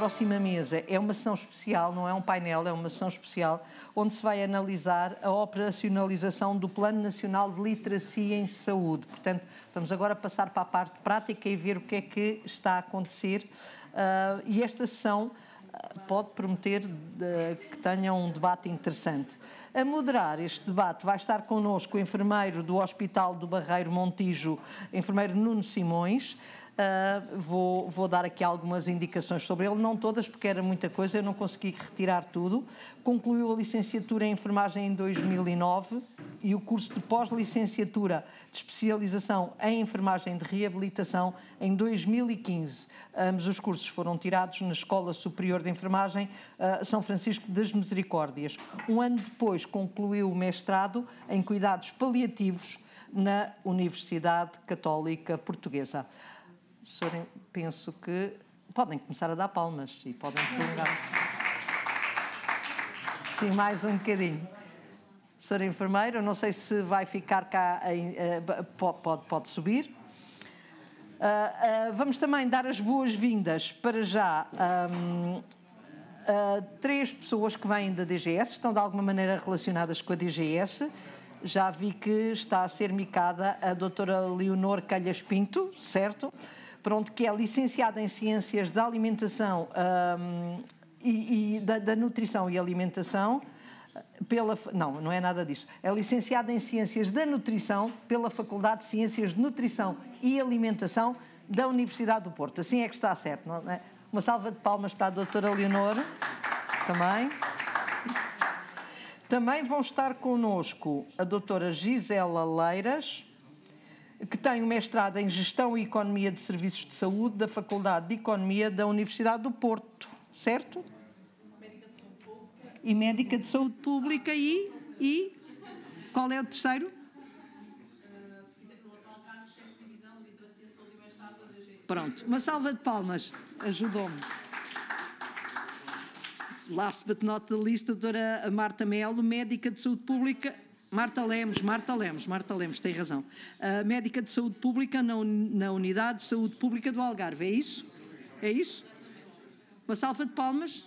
próxima mesa é uma sessão especial, não é um painel, é uma sessão especial, onde se vai analisar a operacionalização do Plano Nacional de Literacia em Saúde. Portanto, vamos agora passar para a parte prática e ver o que é que está a acontecer. E esta sessão pode prometer que tenha um debate interessante. A moderar este debate vai estar connosco o enfermeiro do Hospital do Barreiro Montijo, enfermeiro Nuno Simões. Vou dar aqui algumas indicações sobre ele, não todas porque era muita coisa, eu não consegui retirar tudo. Concluiu a licenciatura em enfermagem em 2009 e o curso de pós-licenciatura de especialização em enfermagem de reabilitação em 2015. Ambos os cursos foram tirados na Escola Superior de Enfermagem São Francisco das Misericórdias. Um ano depois concluiu o mestrado em cuidados paliativos na Universidade Católica Portuguesa. Senhor, penso que podem começar a dar palmas e podem prolongar-se. Sim, mais um bocadinho. Senhor enfermeiro, não sei se vai ficar cá, pode subir. Vamos também dar as boas-vindas para já a 3 pessoas que vêm da DGS, estão de alguma maneira relacionadas com a DGS. Já vi que está a ser micada a doutora Leonor Calhas Pinto, certo? Pronto, que é licenciada em Ciências da Alimentação da Nutrição e Alimentação, não é nada disso. É licenciada em Ciências da Nutrição pela Faculdade de Ciências de Nutrição e Alimentação da Universidade do Porto. Assim é que está certo, não é? Uma salva de palmas para a doutora Leonor, também. Também vão estar connosco a doutora Gisela Leiras, que tem um mestrado em Gestão e Economia de Serviços de Saúde da Faculdade de Economia da Universidade do Porto, certo? Médica de Saúde Pública. E Médica de Saúde Pública e qual é o terceiro? Se quiser colocar o cargo, chefe de divisão de Literacia, Saúde e Bem-Estar da DGS. Pronto, uma salva de palmas, ajudou-me. Last but not the least, a doutora Marta Melo, Médica de Saúde Pública... Marta Lemos, tem razão. Médica de Saúde Pública na Unidade de Saúde Pública do Algarve, é isso? É isso? Uma salva de palmas?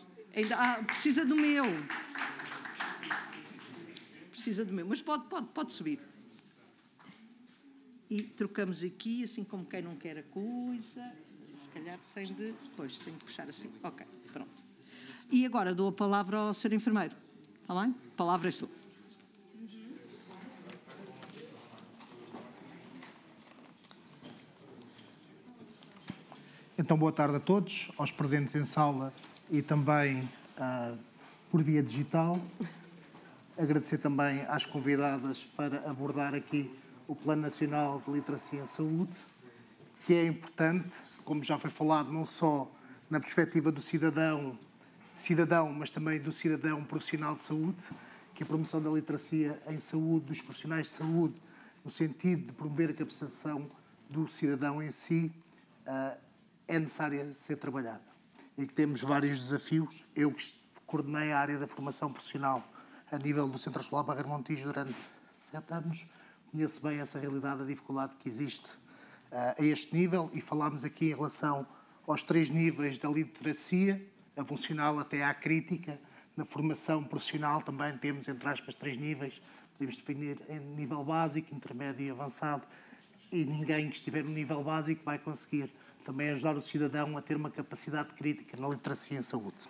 Precisa do meu. Mas pode subir. E trocamos aqui, assim como quem não quer a coisa. Se calhar tem de puxar assim. Ok, pronto. E agora dou a palavra ao Sr. Enfermeiro. Está bem? A palavra é sua. Então, boa tarde a todos, aos presentes em sala e também por via digital. Agradecer também às convidadas para abordar aqui o Plano Nacional de Literacia em Saúde, que é importante, como já foi falado, não só na perspectiva do cidadão, mas também do cidadão profissional de saúde, que a promoção da literacia em saúde, dos profissionais de saúde, no sentido de promover a capacitação do cidadão em si, é necessária ser trabalhada e que temos vários desafios. Eu que coordenei a área da formação profissional a nível do Centro Escolar Barreiro Montijo durante 7 anos, conheço bem essa realidade, a dificuldade que existe a este nível, e falámos aqui em relação aos 3 níveis da literacia, a funcional até à crítica. Na formação profissional também temos, entre aspas, 3 níveis, podemos definir em nível básico, intermédio e avançado, e ninguém que estiver no nível básico vai conseguir também ajudar o cidadão a ter uma capacidade crítica na literacia em saúde.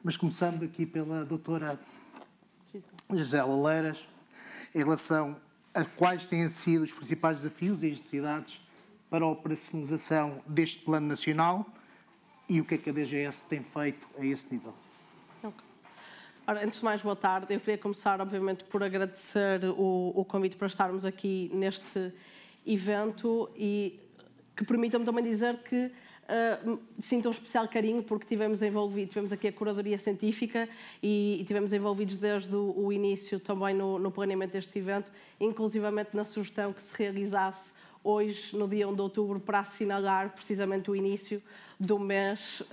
Mas começando aqui pela doutora Gisela Leiras, em relação a quais têm sido os principais desafios e as necessidades para a operacionalização deste plano nacional e o que é que a DGS tem feito a esse nível. Okay. Ora, antes de mais, boa tarde. Eu queria começar, obviamente, por agradecer o convite para estarmos aqui neste evento e que permitam-me também dizer que sinto um especial carinho porque tivemos aqui a curadoria científica e tivemos envolvidos desde o início também no planeamento deste evento, inclusivamente na sugestão que se realizasse hoje, no dia 1 de outubro, para assinalar precisamente o início do mês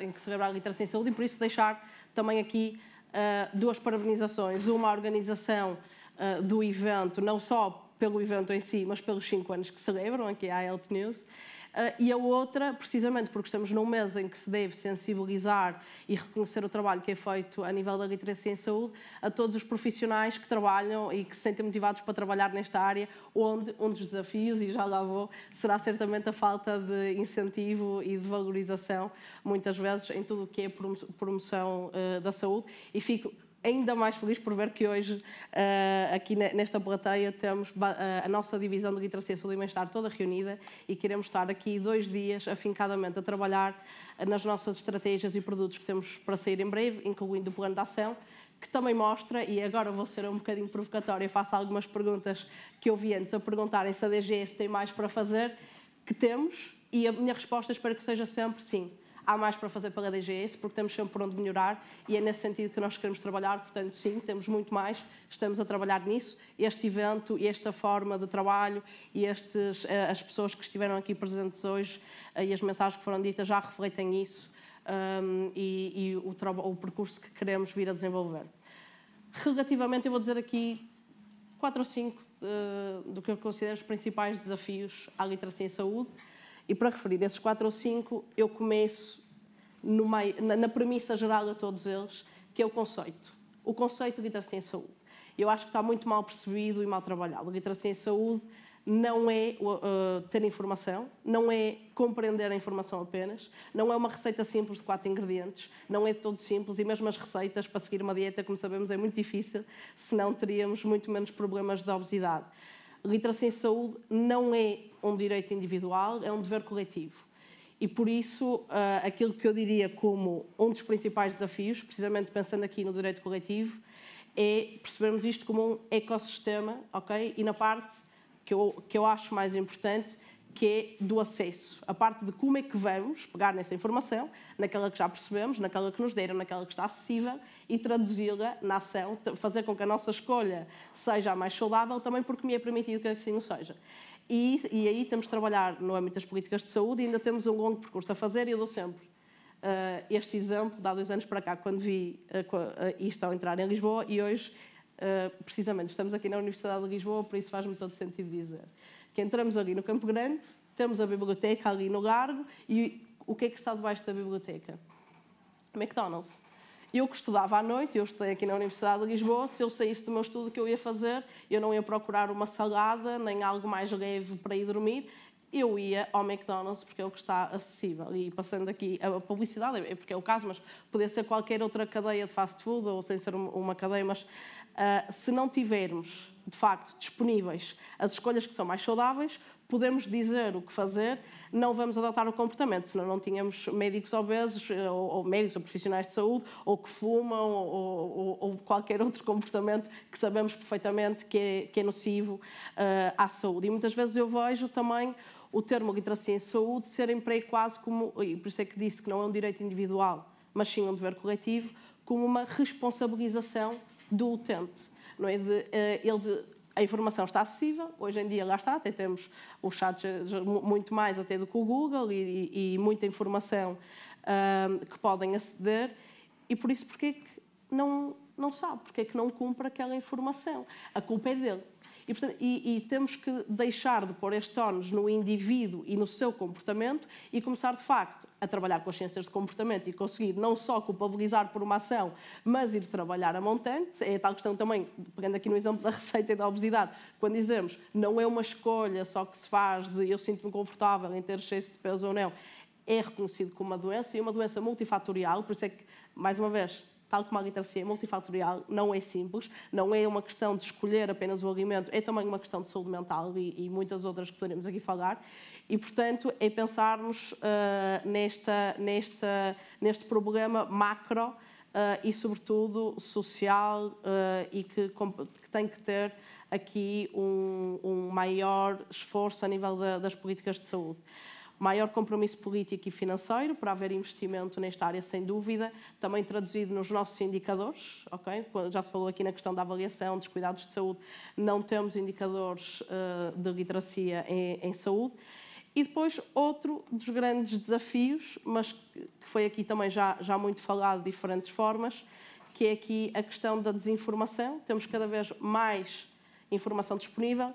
em que se celebra a literacia em saúde, e por isso deixar também aqui 2 parabenizações. Uma, a organização do evento, não só pelo evento em si, mas pelos 5 anos que celebram, aqui a Health News, E a outra, precisamente porque estamos num mês em que se deve sensibilizar e reconhecer o trabalho que é feito a nível da literacia em saúde a todos os profissionais que trabalham e que se sentem motivados para trabalhar nesta área, onde um dos desafios, e já lá vou, será certamente a falta de incentivo e de valorização, muitas vezes, em tudo o que é promoção da saúde. E fico ainda mais feliz por ver que hoje, aqui nesta plateia, temos a nossa divisão de literacia, saúde e bem-estar toda reunida e queremos estar aqui 2 dias afincadamente a trabalhar nas nossas estratégias e produtos que temos para sair em breve, incluindo o plano de ação, que também mostra, e agora vou ser um bocadinho provocatória, faço algumas perguntas que eu vi antes a perguntarem se a DGS tem mais para fazer, que temos, e a minha resposta espero que seja sempre sim. Há mais para fazer pela DGS, porque temos sempre por onde melhorar e é nesse sentido que nós queremos trabalhar, portanto, sim, temos muito mais, estamos a trabalhar nisso. Este evento, esta forma de trabalho e as pessoas que estiveram aqui presentes hoje e as mensagens que foram ditas já refletem isso e o percurso que queremos vir a desenvolver. Relativamente, eu vou dizer aqui 4 ou 5 do que eu considero os principais desafios à literacia em saúde. E para referir esses 4 ou 5, eu começo na premissa geral a todos eles, que é o conceito de literacia em saúde. Eu acho que está muito mal percebido e mal trabalhado. A literacia em saúde não é ter informação, não é compreender a informação apenas, não é uma receita simples de 4 ingredientes, não é de todo simples, e mesmo as receitas para seguir uma dieta, como sabemos, é muito difícil, senão teríamos muito menos problemas de obesidade. Literacia em saúde não é um direito individual, é um dever coletivo. E por isso, aquilo que eu diria como um dos principais desafios, precisamente pensando aqui no direito coletivo, é percebermos isto como um ecossistema, ok? E na parte que eu acho mais importante, que é do acesso. A parte de como é que vamos pegar nessa informação, naquela que já percebemos, naquela que nos deram, naquela que está acessível e traduzi-la na ação, fazer com que a nossa escolha seja a mais saudável, também porque me é permitido que assim o seja. E aí temos de trabalhar no âmbito das políticas de saúde e ainda temos um longo percurso a fazer e eu dou sempre este exemplo, de há 2 anos para cá, quando vi isto ao entrar em Lisboa e hoje, precisamente, estamos aqui na Universidade de Lisboa, por isso faz-me todo sentido dizer. Que entramos ali no Campo Grande, temos a biblioteca ali no Largo e o que é que está debaixo da biblioteca? McDonald's. Eu que estudava à noite, eu estudei aqui na Universidade de Lisboa, se eu saísse do meu estudo, o que eu ia fazer? Eu não ia procurar uma salada, nem algo mais leve para ir dormir, eu ia ao McDonald's porque é o que está acessível. E passando aqui a publicidade, é porque é o caso, mas poderia ser qualquer outra cadeia de fast food ou sem ser uma cadeia, mas se não tivermos, de facto, disponíveis as escolhas que são mais saudáveis, podemos dizer o que fazer, não vamos adotar o comportamento, senão não tínhamos médicos obesos, ou médicos ou profissionais de saúde, ou que fumam, ou qualquer outro comportamento que sabemos perfeitamente que é nocivo à saúde. E muitas vezes eu vejo também o termo literacia em saúde ser emprego quase como, e por isso é que disse que não é um direito individual, mas sim um dever coletivo, como uma responsabilização do utente. Não é a informação está acessível, hoje em dia lá está, até temos os chats muito mais até do que o Google e muita informação que podem aceder e por isso porque é que não sabe, porque é que não cumpre aquela informação. A culpa é dele. E temos que deixar de pôr este ónus no indivíduo e no seu comportamento e começar, de facto, a trabalhar com as ciências de comportamento e conseguir não só culpabilizar por uma ação, mas ir trabalhar a montante. É a tal questão também, pegando aqui no exemplo da receita e da obesidade, quando dizemos não é uma escolha só que se faz de eu sinto-me confortável em ter excesso de peso ou não, é reconhecido como uma doença e uma doença multifatorial, por isso é que, mais uma vez, tal como a literacia multifatorial, não é simples, não é uma questão de escolher apenas o alimento, é também uma questão de saúde mental e muitas outras que poderemos aqui falar. E, portanto, é pensarmos neste problema macro e, sobretudo, social e que tem que ter aqui um maior esforço a nível das políticas de saúde. Maior compromisso político e financeiro para haver investimento nesta área, sem dúvida, também traduzido nos nossos indicadores, ok? Já se falou aqui na questão da avaliação dos cuidados de saúde, não temos indicadores de literacia em saúde. E depois, outro dos grandes desafios, mas que foi aqui também já muito falado de diferentes formas, que é aqui a questão da desinformação. Temos cada vez mais informação disponível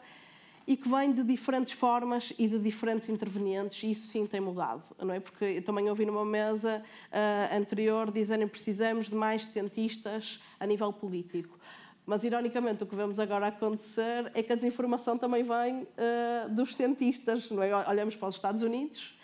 e que vem de diferentes formas e de diferentes intervenientes, e isso sim tem mudado, não é? Porque eu também ouvi numa mesa anterior dizerem que precisamos de mais cientistas a nível político. Mas, ironicamente, o que vemos agora acontecer é que a desinformação também vem dos cientistas, não é? Olhamos para os Estados Unidos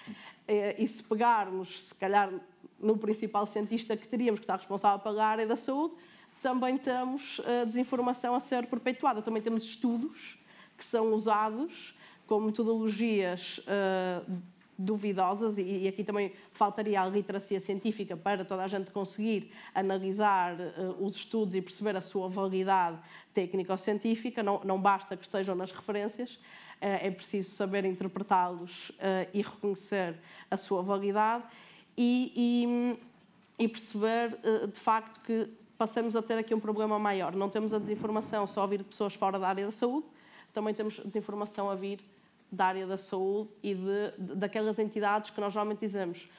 e se pegarmos, se calhar, no principal cientista que teríamos, que está responsável pela área da saúde, também temos desinformação a ser perpetuada. Também temos estudos que são usados como metodologias duvidosas, e aqui também faltaria a literacia científica para toda a gente conseguir analisar os estudos e perceber a sua validade técnico-científica. Não basta que estejam nas referências, é preciso saber interpretá-los e reconhecer a sua validade e perceber, de facto, que passamos a ter aqui um problema maior. Não temos a desinformação só a vir de pessoas fora da área da saúde, também temos desinformação a vir da área da saúde e daquelas entidades que nós normalmente dizemos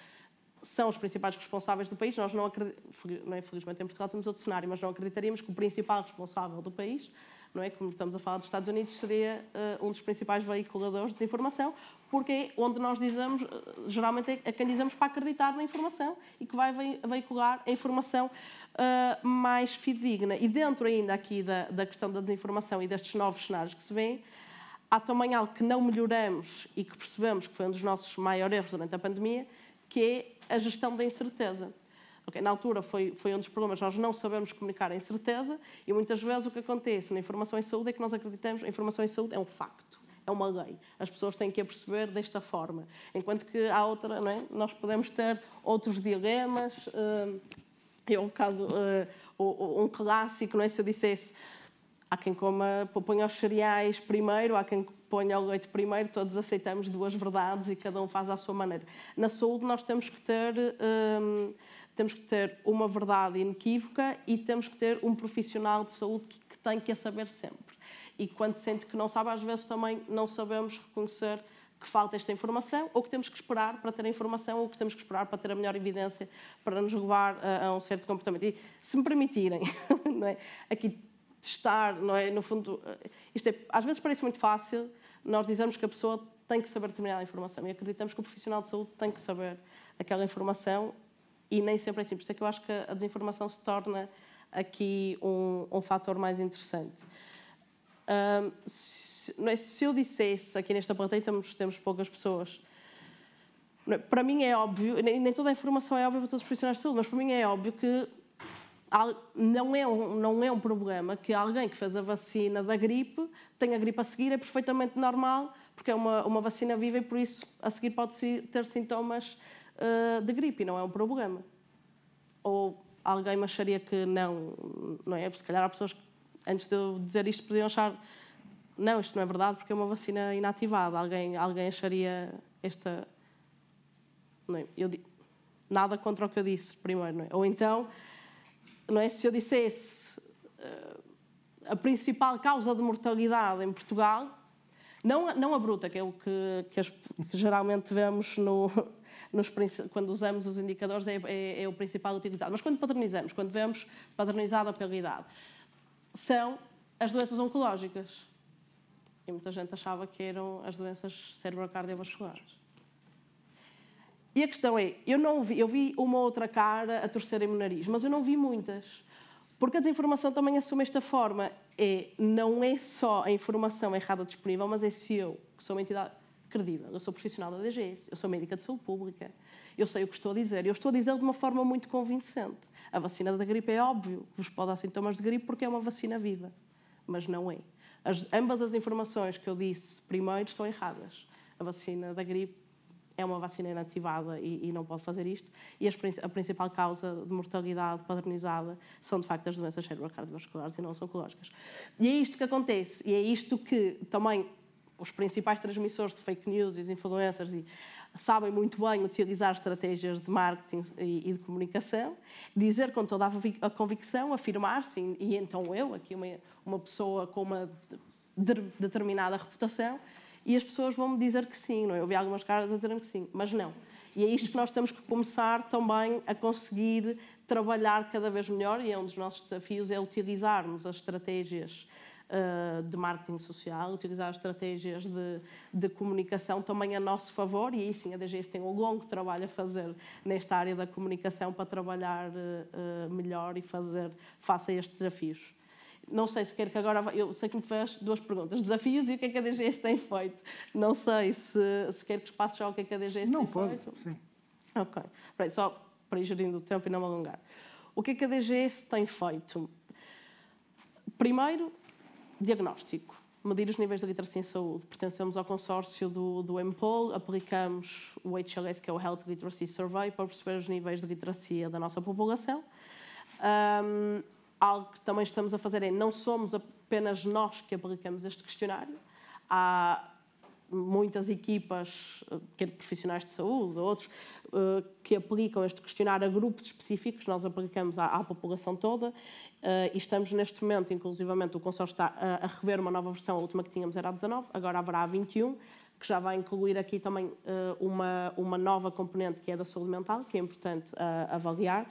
são os principais responsáveis do país. Nós não acreditamos, infelizmente em Portugal temos outro cenário, mas não acreditaríamos que o principal responsável do país, não é, como estamos a falar dos Estados Unidos, seria um dos principais veiculadores de desinformação, porque é onde nós dizemos, geralmente é quem dizemos para acreditar na informação e que vai veicular a informação mais fidedigna. E dentro ainda aqui da questão da desinformação e destes novos cenários que se vêem, há também algo que não melhoramos e que percebemos que foi um dos nossos maiores erros durante a pandemia, que é a gestão da incerteza. Okay, na altura foi um dos problemas, nós não sabemos comunicar a incerteza e muitas vezes o que acontece na informação em saúde é que nós acreditamos que a informação em saúde é um facto, é uma lei. As pessoas têm que a perceber desta forma. Enquanto que há outra, não é? Nós podemos ter outros dilemas. Um clássico, não é? Se eu dissesse há quem ponha os cereais primeiro, há quem ponha o leite primeiro, todos aceitamos duas verdades e cada um faz à sua maneira. Na saúde nós temos que ter uma verdade inequívoca e temos que ter um profissional de saúde que tem que a saber sempre. E quando sente que não sabe, às vezes também não sabemos reconhecer que falta esta informação, ou que temos que esperar para ter a informação, ou que temos que esperar para ter a melhor evidência para nos levar a um certo comportamento. E, se me permitirem, não é? Aqui testar, não é? No fundo, às vezes parece muito fácil nós dizermos que a pessoa tem que saber determinada informação e acreditamos que o profissional de saúde tem que saber aquela informação e nem sempre é assim. Por isso é que eu acho que a desinformação se aqui um fator mais interessante. Se eu dissesse, aqui nesta plateia temos poucas pessoas, para mim é óbvio, nem toda a informação é óbvia para todos os profissionais de saúde, mas para mim é óbvio que não é um problema que alguém que fez a vacina da gripe tenha gripe a seguir, é perfeitamente normal, porque é uma vacina viva e por isso a seguir pode ter sintomas de gripe e não é um problema. Ou alguém me acharia que não é? Porque se calhar há pessoas que, antes de eu dizer isto, podiam achar não, isto não é verdade porque é uma vacina inativada. Alguém acharia esta... Não é? Nada contra o que eu disse primeiro, não é? Ou então, não é? Se eu dissesse a principal causa de mortalidade em Portugal, não a bruta, que é o que geralmente vemos quando usamos os indicadores, é o principal utilizado. Mas quando padronizamos, quando vemos padronizada pela idade, são as doenças oncológicas. E muita gente achava que eram as doenças cerebrocardiovasculares. E a questão é, eu vi uma outra cara a torcerem-me o nariz, mas eu não vi muitas. Porque a desinformação também assume esta forma. Não é só a informação errada disponível, mas é se eu, que sou uma entidade credível, eu sou profissional da DGS, eu sou médica de saúde pública, eu sei o que estou a dizer, eu estou a dizer de uma forma muito convincente. A vacina da gripe é óbvio que vos pode dar sintomas de gripe porque é uma vacina viva, mas não é. Ambas as informações que eu disse primeiro estão erradas. A vacina da gripe é uma vacina inativada e não pode fazer isto. E a principal causa de mortalidade padronizada são, de facto, as doenças cerebrocardiovasculares e não as oncológicas. E é isto que acontece. E é isto que também os principais transmissores de fake news e os influencers sabem muito bem utilizar estratégias de marketing e de comunicação, dizer com toda a convicção, afirmar-se, e então eu, aqui uma pessoa com uma determinada reputação, e as pessoas vão-me dizer que sim, não é? Eu vi algumas caras a dizerem que sim, mas não. E é isto que nós temos que começar também a conseguir trabalhar cada vez melhor, e é um dos nossos desafios, é utilizarmos as estratégias de marketing social, utilizar estratégias de comunicação também a nosso favor, e aí sim a DGS tem um longo trabalho a fazer nesta área da comunicação para trabalhar melhor e fazer face a estes desafios. Não sei se quer que agora... Eu sei que me fez 2 perguntas. Desafios e o que é que a DGS tem feito. Não sei se quer que espaço já o que é que a DGS tem feito. Sim. Ok. Peraí, só para ir gerindo o tempo e não me alongar. O que é que a DGS tem feito? Primeiro, diagnóstico. Medir os níveis de literacia em saúde. Pertencemos ao consórcio do EMPOL, aplicamos o HLS, que é o Health Literacy Survey, para perceber os níveis de literacia da nossa população. Algo que também estamos a fazer é, não somos apenas nós que aplicamos este questionário, há muitas equipas, quer profissionais de saúde, outros, que aplicam este questionário a grupos específicos, nós aplicamos à população toda, e estamos neste momento, inclusivamente, o consórcio está a rever uma nova versão, a última que tínhamos era a 19, agora haverá a 21, que já vai incluir aqui também uma nova componente que é da saúde mental, que é importante avaliar.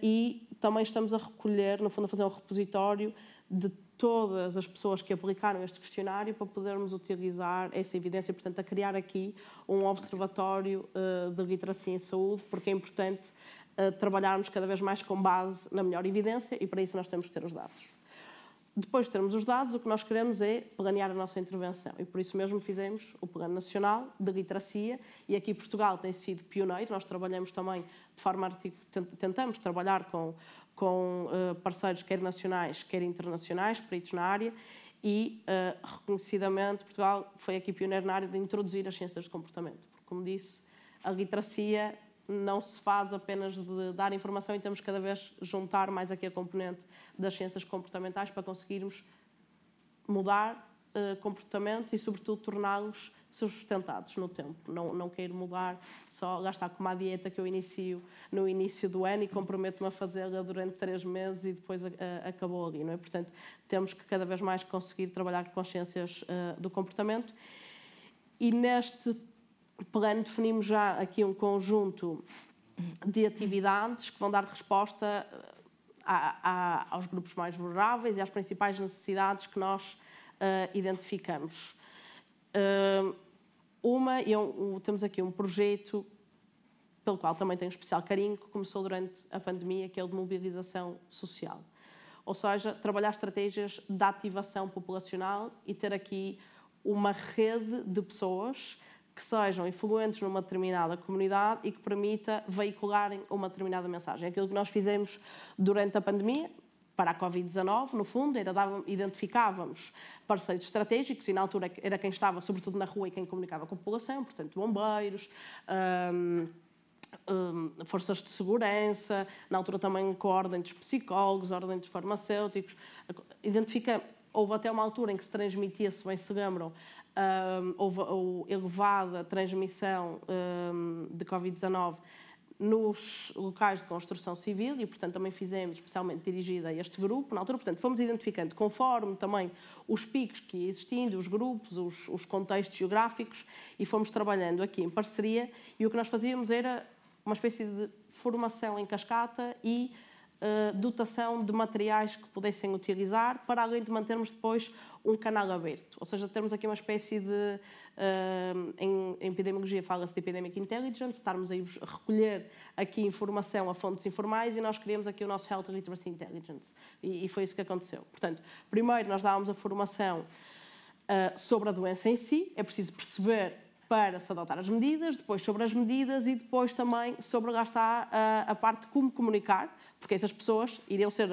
E também estamos a recolher, no fundo, a fazer um repositório de todas as pessoas que aplicaram este questionário para podermos utilizar essa evidência, portanto, a criar aqui um observatório de literacia em saúde, porque é importante trabalharmos cada vez mais com base na melhor evidência e para isso nós temos que ter os dados. Depois de termos os dados, o que nós queremos é planear a nossa intervenção e por isso mesmo fizemos o Plano Nacional de Literacia e aqui Portugal tem sido pioneiro, nós trabalhamos também de forma tentamos trabalhar com parceiros quer nacionais, quer internacionais, peritos na área e reconhecidamente Portugal foi aqui pioneiro na área de introduzir as ciências de comportamento, porque como disse, a literacia não se faz apenas de dar informação e temos cada vez juntar mais aqui a componente das ciências comportamentais para conseguirmos mudar comportamentos e, sobretudo, torná-los sustentados no tempo. Não quero mudar só, lá está, como a dieta que eu inicio no início do ano e comprometo-me a fazê-la durante 3 meses e depois acabou ali, não é? Portanto, temos que cada vez mais conseguir trabalhar com consciências do comportamento e neste plano definimos já aqui um conjunto de atividades que vão dar resposta aos grupos mais vulneráveis e às principais necessidades que nós identificamos. Temos aqui um projeto pelo qual também tenho um especial carinho, que começou durante a pandemia, que é o de mobilização social. Ou seja, trabalhar estratégias de ativação populacional e ter aqui uma rede de pessoas que sejam influentes numa determinada comunidade e que permita veicularem uma determinada mensagem. Aquilo que nós fizemos durante a pandemia, para a Covid-19, no fundo, identificávamos parceiros estratégicos e na altura era quem estava, sobretudo na rua, e quem comunicava com a população, portanto, bombeiros, forças de segurança, na altura também com a ordem dos psicólogos, a ordem dos farmacêuticos. Houve até uma altura em que se transmitia, se bem se lembram, houve elevada transmissão de Covid-19 nos locais de construção civil e, portanto, também fizemos especialmente dirigida a este grupo. Na altura, portanto, fomos identificando conforme também os picos que iam existindo, os grupos, os contextos geográficos e fomos trabalhando aqui em parceria e o que nós fazíamos era uma espécie de formação em cascata e dotação de materiais que pudessem utilizar para além de mantermos depois um canal aberto. Ou seja, termos aqui uma espécie de... em epidemiologia fala-se de epidemic intelligence, estarmos a recolher aqui informação a fontes informais e nós criamos aqui o nosso Health Literacy Intelligence. E foi isso que aconteceu. Portanto, primeiro nós dávamos a formação sobre a doença em si, é preciso perceber para se adotar as medidas, depois sobre as medidas e depois também sobre, lá está, a parte de como comunicar, porque essas pessoas iriam ser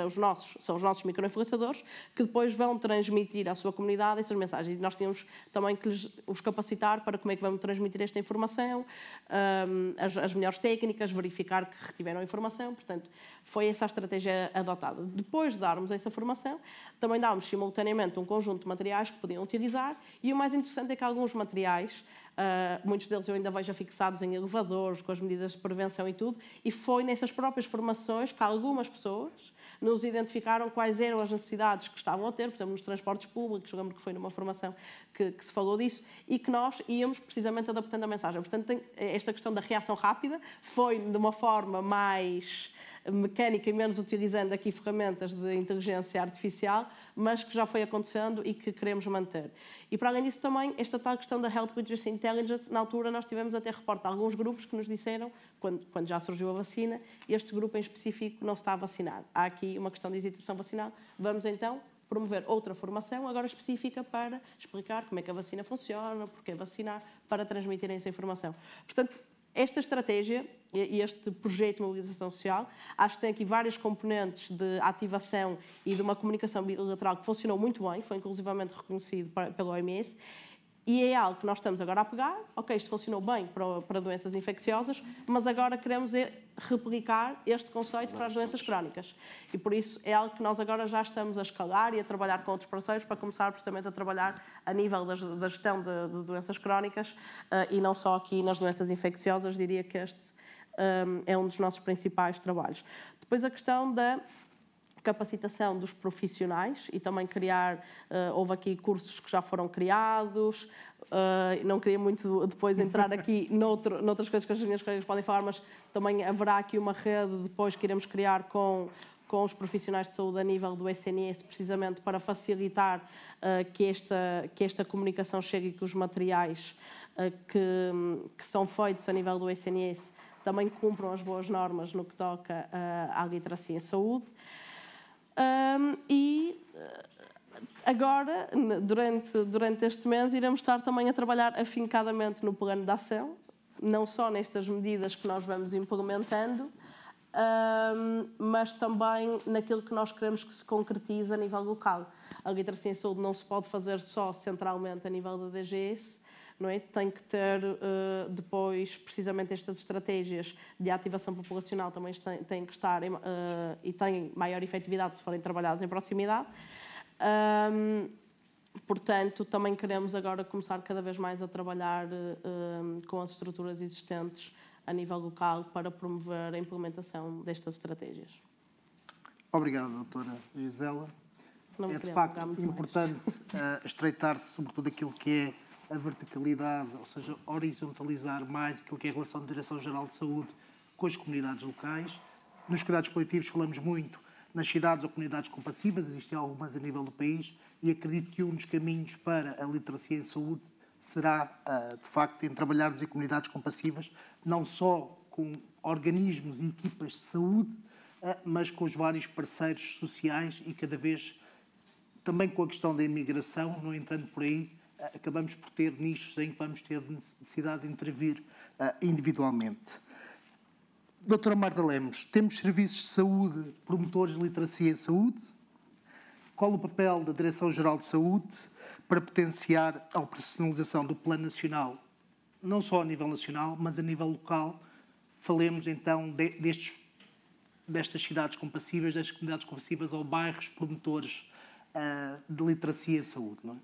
são os nossos microinfluenciadores que depois vão transmitir à sua comunidade essas mensagens. E nós tínhamos também que os capacitar para como é que vamos transmitir esta informação, as melhores técnicas, verificar que retiveram a informação. Portanto, foi essa a estratégia adotada. Depois de darmos essa formação, também dámos simultaneamente um conjunto de materiais que podiam utilizar e o mais interessante é que alguns materiais, muitos deles eu ainda vejo fixados em elevadores, com as medidas de prevenção e tudo, e foi nessas próprias formações que algumas pessoas nos identificaram quais eram as necessidades que estavam a ter, por exemplo, nos transportes públicos, eu lembro que foi numa formação que se falou disso, e que nós íamos precisamente adaptando a mensagem. Portanto, esta questão da reação rápida foi de uma forma mais mecânica e menos utilizando aqui ferramentas de inteligência artificial, mas que já foi acontecendo e que queremos manter. E para além disso também, esta tal questão da Health Literacy Intelligence, na altura nós tivemos até reporte de alguns grupos que nos disseram, quando já surgiu a vacina, este grupo em específico não está vacinado. Há aqui uma questão de hesitação vacinal, vamos então promover outra formação, agora específica para explicar como é que a vacina funciona, porque vacinar, para transmitir essa informação. Portanto, esta estratégia e este projeto de mobilização social, acho que tem aqui vários componentes de ativação e de uma comunicação bilateral que funcionou muito bem, foi inclusivamente reconhecido pela OMS, e é algo que nós estamos agora a pegar, ok, isto funcionou bem para doenças infecciosas, mas agora queremos replicar este conceito para as doenças crónicas. E por isso é algo que nós agora já estamos a escalar e a trabalhar com outros parceiros para começar precisamente a trabalhar a nível da gestão de doenças crónicas e não só aqui nas doenças infecciosas, diria que este é um dos nossos principais trabalhos. Depois a questão da capacitação dos profissionais e também houve aqui cursos que já foram criados, não queria muito depois entrar aqui noutras coisas que as minhas colegas podem falar, mas também haverá aqui uma rede depois que iremos criar com os profissionais de saúde a nível do SNS, precisamente para facilitar que esta comunicação chegue e que os materiais que são feitos a nível do SNS também cumpram as boas normas no que toca à literacia em saúde. Agora, durante este mês, iremos estar também a trabalhar afincadamente no plano de ação, não só nestas medidas que nós vamos implementando, mas também naquilo que nós queremos que se concretize a nível local. A literacia em saúde não se pode fazer só centralmente a nível da DGS, não é? Tem que ter depois precisamente estas estratégias de ativação populacional também têm que estar e têm maior efetividade se forem trabalhadas em proximidade. Portanto, também queremos agora começar cada vez mais a trabalhar com as estruturas existentes a nível local para promover a implementação destas estratégias. Obrigado, doutora Gisela. É de facto importante estreitar-se sobretudo aquilo que é a verticalidade, ou seja, horizontalizar mais aquilo que é a relação de Direção-Geral de Saúde com as comunidades locais. Nos cuidados coletivos falamos muito nas cidades ou comunidades compassivas, existem algumas a nível do país, e acredito que um dos caminhos para a literacia em saúde será, de facto, em trabalharmos em comunidades compassivas, não só com organismos e equipas de saúde, mas com os vários parceiros sociais e cada vez também com a questão da imigração, não entrando por aí, acabamos por ter nichos em que vamos ter necessidade de intervir individualmente. Doutora Marta Lemos, temos serviços de saúde, promotores de literacia em saúde? Qual o papel da Direção-Geral de Saúde para potenciar a operacionalização do Plano Nacional, não só a nível nacional, mas a nível local? Falemos então destas cidades compassivas, destas comunidades compassivas ou bairros promotores de literacia em saúde, não é?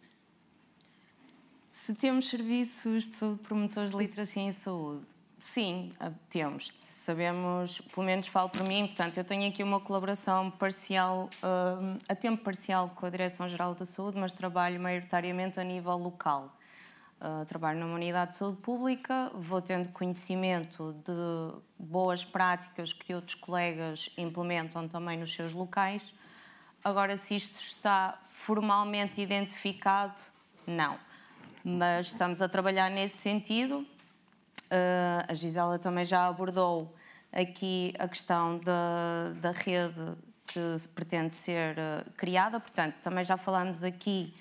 Se temos serviços de saúde promotores de literacia em saúde, sim, temos. Sabemos, pelo menos falo por mim, portanto, eu tenho aqui uma colaboração parcial, a tempo parcial com a Direção-Geral da Saúde, mas trabalho maioritariamente a nível local. Trabalho numa unidade de saúde pública, vou tendo conhecimento de boas práticas que outros colegas implementam também nos seus locais. Agora, se isto está formalmente identificado, não. Mas estamos a trabalhar nesse sentido. A Gisela também já abordou aqui a questão da rede que pretende ser criada. Portanto, também já falámos aqui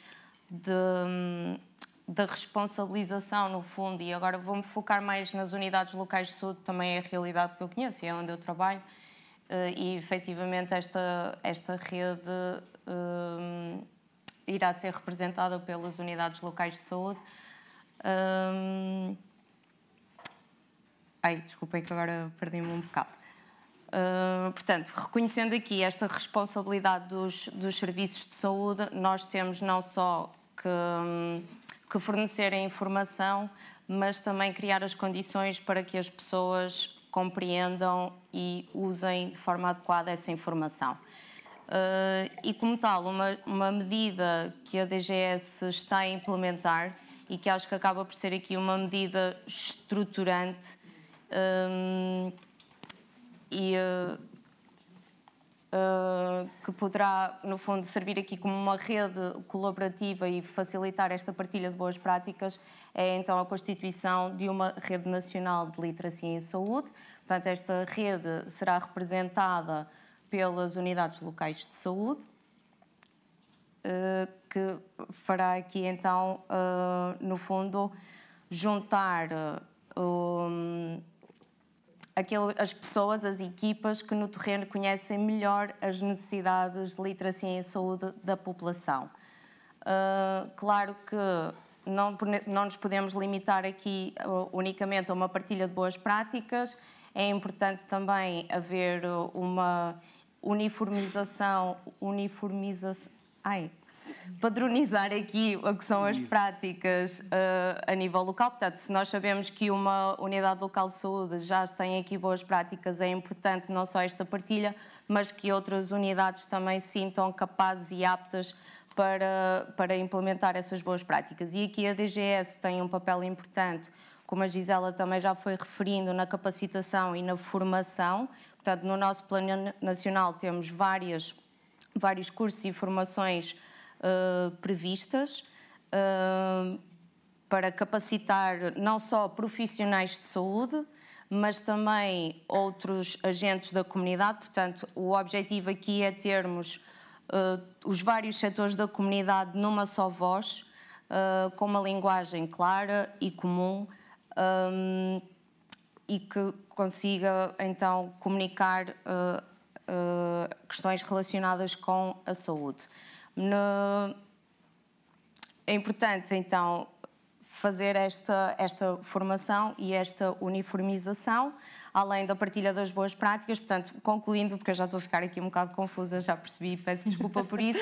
da responsabilização, no fundo, e agora vou-me focar mais nas unidades locais de saúde, também é a realidade que eu conheço e é onde eu trabalho. E, efetivamente, esta rede irá ser representada pelas unidades locais de saúde. Desculpem que agora perdi-me um bocado. Portanto, reconhecendo aqui esta responsabilidade dos serviços de saúde, nós temos não só que fornecer a informação, mas também criar as condições para que as pessoas compreendam e usem de forma adequada essa informação. E, como tal, uma medida que a DGS está a implementar e que acho que acaba por ser aqui uma medida estruturante que poderá, no fundo, servir aqui como uma rede colaborativa e facilitar esta partilha de boas práticas, é então a constituição de uma rede nacional de literacia em saúde. Portanto, esta rede será representada pelas unidades locais de saúde, que fará aqui então, no fundo, juntar as pessoas, as equipas que no terreno conhecem melhor as necessidades de literacia em saúde da população. Claro que não nos podemos limitar aqui unicamente a uma partilha de boas práticas, é importante também haver uma padronizar aqui o que são as práticas a nível local. Portanto, se nós sabemos que uma unidade local de saúde já tem aqui boas práticas, é importante não só esta partilha, mas que outras unidades também se sintam capazes e aptas para implementar essas boas práticas. E aqui a DGS tem um papel importante, como a Gisela também já foi referindo, na capacitação e na formação. Portanto, no nosso Plano Nacional temos vários cursos e formações previstas para capacitar não só profissionais de saúde, mas também outros agentes da comunidade. Portanto, o objetivo aqui é termos os vários setores da comunidade numa só voz, com uma linguagem clara e comum, e que consiga então comunicar questões relacionadas com a saúde. É importante então fazer esta formação e esta uniformização, além da partilha das boas práticas. Portanto, concluindo, porque eu já estou a ficar aqui um bocado confusa, já percebi, peço desculpa por isso,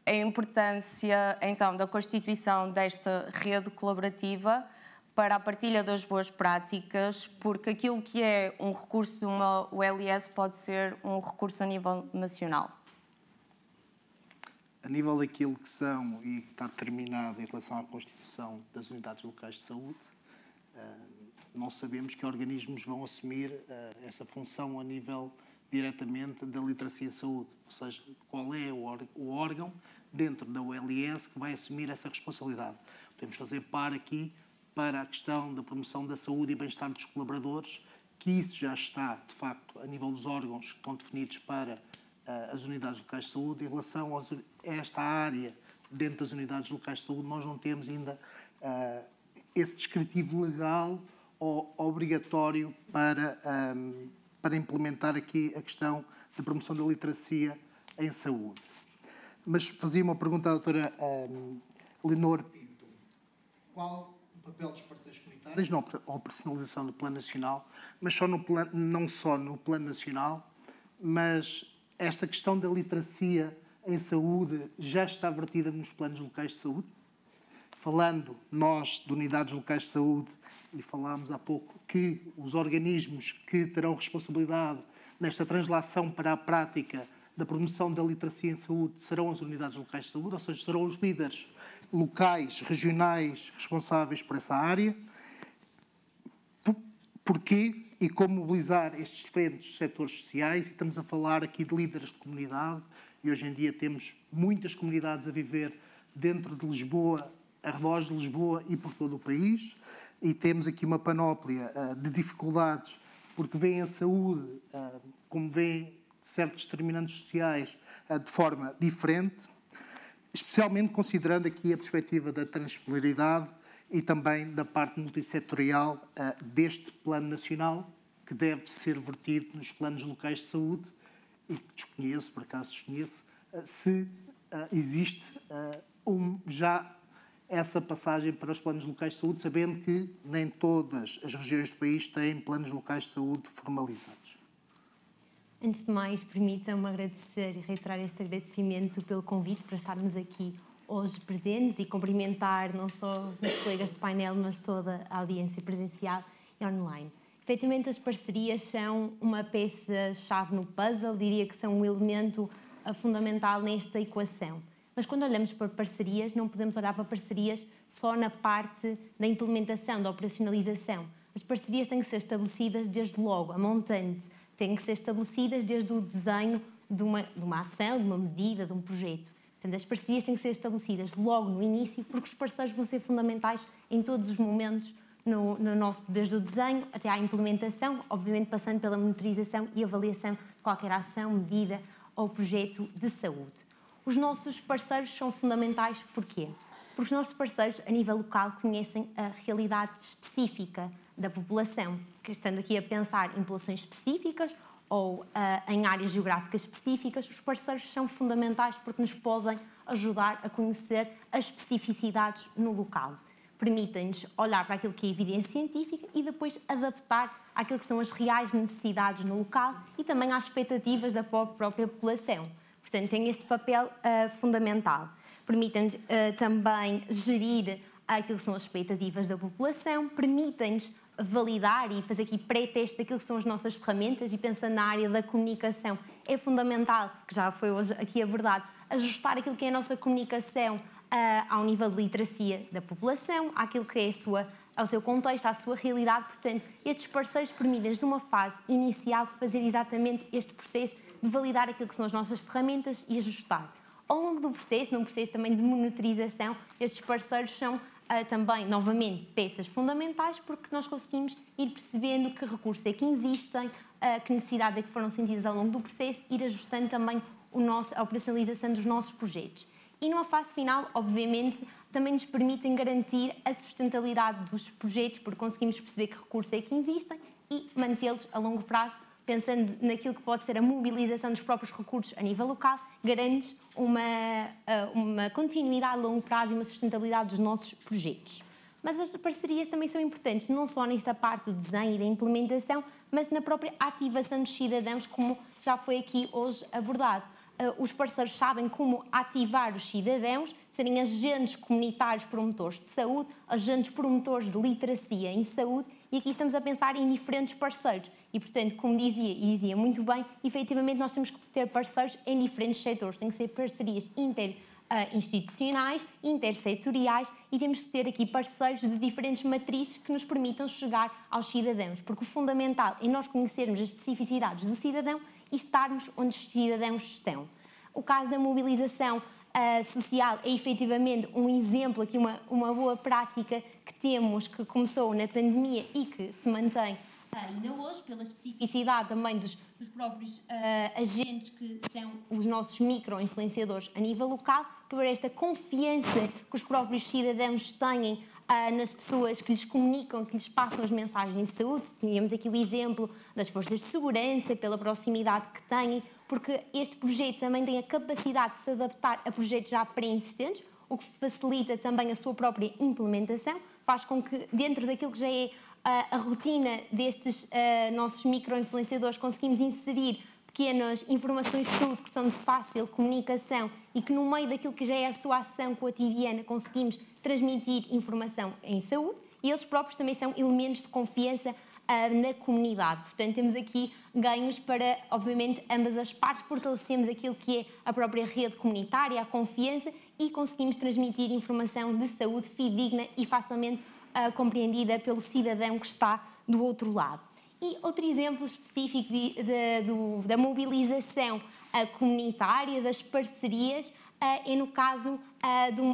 a importância então da constituição desta rede colaborativa para a partilha das boas práticas, porque aquilo que é um recurso de uma ULS pode ser um recurso a nível nacional. A nível daquilo que são, e está determinado em relação à constituição das unidades locais de saúde, não sabemos que organismos vão assumir essa função a nível diretamente da literacia em saúde, ou seja, qual é o órgão dentro da ULS que vai assumir essa responsabilidade. Podemos fazer par aqui para a questão da promoção da saúde e bem-estar dos colaboradores, que isso já está, de facto, a nível dos órgãos que estão definidos para as unidades locais de saúde. Em relação a esta área dentro das unidades locais de saúde, nós não temos ainda esse descritivo legal ou obrigatório para implementar aqui a questão da promoção da literacia em saúde. Mas fazia uma pergunta à doutora Leonor Pinto. Qual o papel dos parceiros comunitários na operacionalização do Plano Nacional, mas não só no Plano Nacional, mas esta questão da literacia em saúde já está vertida nos planos locais de saúde? Falando nós de unidades locais de saúde, e falámos há pouco que os organismos que terão responsabilidade nesta translação para a prática da promoção da literacia em saúde serão as unidades locais de saúde, ou seja, serão os líderes locais, regionais, responsáveis por essa área. Porquê e como mobilizar estes diferentes setores sociais? E estamos a falar aqui de líderes de comunidade, e hoje em dia temos muitas comunidades a viver dentro de Lisboa, arredores de Lisboa e por todo o país, e temos aqui uma panóplia de dificuldades, porque veem a saúde, como veem certos determinantes sociais, de forma diferente, especialmente considerando aqui a perspectiva da transdisciplinaridade e também da parte multissetorial deste plano nacional, que deve ser vertido nos planos locais de saúde, e que desconheço, por acaso desconheço, se existe já essa passagem para os planos locais de saúde, sabendo que nem todas as regiões do país têm planos locais de saúde formalizados. Antes de mais, permitam-me agradecer e reiterar este agradecimento pelo convite para estarmos aqui hoje presentes e cumprimentar não só os colegas de painel, mas toda a audiência presencial e online. Efetivamente, as parcerias são uma peça-chave no puzzle, diria que são um elemento fundamental nesta equação. Mas quando olhamos para parcerias, não podemos olhar para parcerias só na parte da implementação, da operacionalização. As parcerias têm que ser estabelecidas desde logo, a montante, têm que ser estabelecidas desde o desenho de uma ação, de uma medida, de um projeto. Portanto, as parcerias têm que ser estabelecidas logo no início, porque os parceiros vão ser fundamentais em todos os momentos, desde o desenho até à implementação, obviamente passando pela monitorização e avaliação de qualquer ação, medida ou projeto de saúde. Os nossos parceiros são fundamentais porquê? Porque os nossos parceiros, a nível local, conhecem a realidade específica da população, que estando aqui a pensar em populações específicas ou em áreas geográficas específicas, os parceiros são fundamentais porque nos podem ajudar a conhecer as especificidades no local. Permitem-nos olhar para aquilo que é evidência científica e depois adaptar àquilo que são as reais necessidades no local e também às expectativas da própria população. Portanto, tem este papel fundamental. Permitem-nos também gerir aquilo que são as expectativas da população, permitem-nos validar e fazer aqui pré-teste daquilo que são as nossas ferramentas e pensando na área da comunicação. É fundamental, que já foi hoje aqui abordado, ajustar aquilo que é a nossa comunicação ao nível de literacia da população, àquilo que é ao seu contexto, à sua realidade. Portanto, estes parceiros permitem-nos, numa fase inicial, fazer exatamente este processo de validar aquilo que são as nossas ferramentas e ajustar. Ao longo do processo, num processo também de monitorização, estes parceiros são também, novamente, peças fundamentais porque nós conseguimos ir percebendo que recursos é que existem, que necessidades é que foram sentidas ao longo do processo, ir ajustando também a operacionalização dos nossos projetos. E numa fase final, obviamente, também nos permitem garantir a sustentabilidade dos projetos, porque conseguimos perceber que recursos é que existem e mantê-los a longo prazo, pensando naquilo que pode ser a mobilização dos próprios recursos a nível local, garante uma continuidade a longo prazo e uma sustentabilidade dos nossos projetos. Mas as parcerias também são importantes, não só nesta parte do desenho e da implementação, mas na própria ativação dos cidadãos, como já foi aqui hoje abordado. Os parceiros sabem como ativar os cidadãos, serem agentes comunitários promotores de saúde, agentes promotores de literacia em saúde, e aqui estamos a pensar em diferentes parceiros. E, portanto, como dizia muito bem, efetivamente nós temos que ter parceiros em diferentes setores. Tem que ser parcerias interinstitucionais, intersetoriais, e temos que ter aqui parceiros de diferentes matrizes que nos permitam chegar aos cidadãos. Porque o fundamental é nós conhecermos as especificidades do cidadão e estarmos onde os cidadãos estão. O caso da mobilização social é efetivamente um exemplo, aqui uma boa prática que temos, que começou na pandemia e que se mantém ainda hoje, pela especificidade também dos próprios agentes que são os nossos micro-influenciadores a nível local, por esta confiança que os próprios cidadãos têm nas pessoas que lhes comunicam, que lhes passam as mensagens de saúde. Tínhamos aqui o exemplo das forças de segurança, pela proximidade que têm, porque este projeto também tem a capacidade de se adaptar a projetos já pré-existentes, o que facilita também a sua própria implementação, faz com que, dentro daquilo que já é a rotina destes nossos micro-influenciadores, conseguimos inserir pequenas informações de saúde que são de fácil comunicação e que, no meio daquilo que já é a sua ação cotidiana, conseguimos transmitir informação em saúde, e eles próprios também são elementos de confiança na comunidade. Portanto, temos aqui ganhos para, obviamente, ambas as partes, fortalecemos aquilo que é a própria rede comunitária, a confiança, e conseguimos transmitir informação de saúde fidedigna e facilmente compreendida pelo cidadão que está do outro lado. E outro exemplo específico da mobilização comunitária, das parcerias, é no caso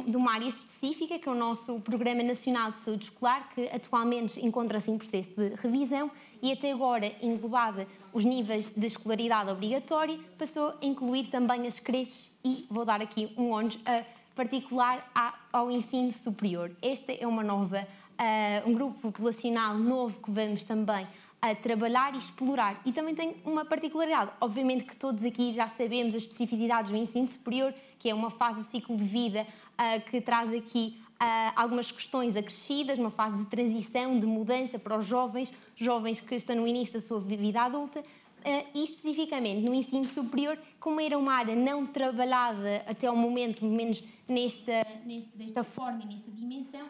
de uma área específica, que é o nosso Programa Nacional de Saúde Escolar, que atualmente encontra-se em processo de revisão e até agora englobava os níveis de escolaridade obrigatória, passou a incluir também as creches e vou dar aqui um ónus particular ao ensino superior. Esta é um grupo populacional novo que vamos também a trabalhar e explorar. E também tem uma particularidade. Obviamente que todos aqui já sabemos as especificidades do ensino superior, que é uma fase do ciclo de vida que traz aqui algumas questões acrescidas, uma fase de transição, de mudança para os jovens que estão no início da sua vida adulta. E especificamente no ensino superior, como era uma área não trabalhada até ao momento, pelo menos desta forma e nesta dimensão,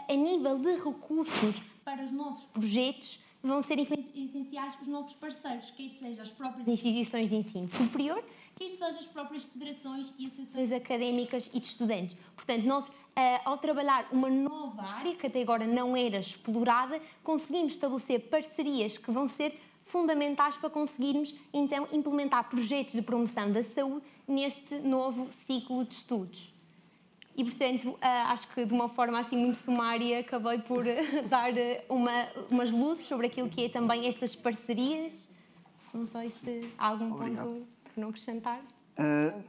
a nível de recursos para os nossos projetos, vão ser essenciais os nossos parceiros, quer sejam as próprias instituições de ensino superior, quer sejam as próprias federações e associações académicas e de estudantes. Portanto, nós, ao trabalhar uma nova área, que até agora não era explorada, conseguimos estabelecer parcerias que vão ser fundamentais para conseguirmos, então, implementar projetos de promoção da saúde neste novo ciclo de estudos. E, portanto, acho que de uma forma assim muito sumária acabei por dar umas luzes sobre aquilo que é também estas parcerias. Não sei se há algum ponto que não acrescentar.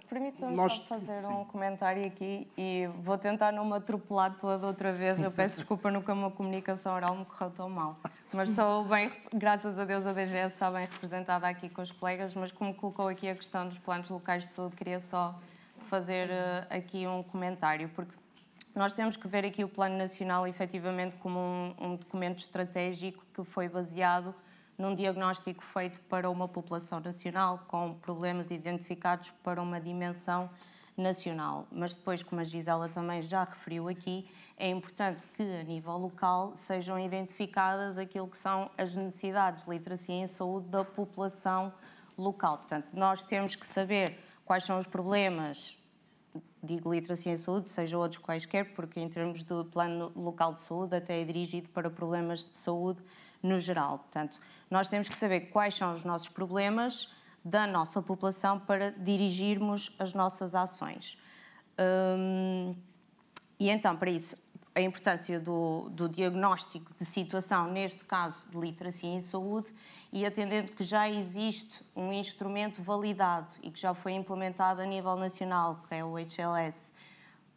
Permita-me só fazer um comentário aqui e vou tentar não me atropelar toda outra vez. Eu peço desculpa no que a minha comunicação oral me correu tão mal. Mas estou bem, graças a Deus a DGS está bem representada aqui com os colegas, mas como colocou aqui a questão dos planos locais de saúde, queria só fazer aqui um comentário, porque nós temos que ver aqui o Plano Nacional efetivamente como um documento estratégico que foi baseado num diagnóstico feito para uma população nacional, com problemas identificados para uma dimensão nacional. Mas depois, como a Gisela também já referiu aqui, é importante que, a nível local, sejam identificadas aquilo que são as necessidades de literacia em saúde da população local. Portanto, nós temos que saber quais são os problemas, digo literacia em saúde, seja outros quaisquer, porque em termos do plano local de saúde até é dirigido para problemas de saúde no geral. Portanto, nós temos que saber quais são os nossos problemas da nossa população para dirigirmos as nossas ações. E então, para isso, a importância do diagnóstico de situação, neste caso de literacia em saúde, e atendendo que já existe um instrumento validado e que já foi implementado a nível nacional, que é o HLS,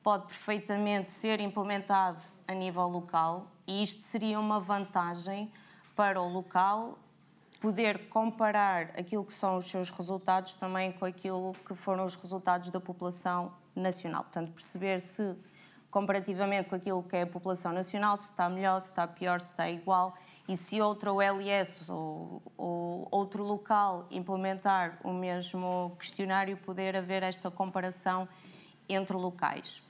pode perfeitamente ser implementado a nível local, e isto seria uma vantagem para o local poder comparar aquilo que são os seus resultados também com aquilo que foram os resultados da população nacional. Portanto, perceber se, comparativamente com aquilo que é a população nacional, se está melhor, se está pior, se está igual, e se outra OLS ou outro local implementar o mesmo questionário, poder haver esta comparação entre locais.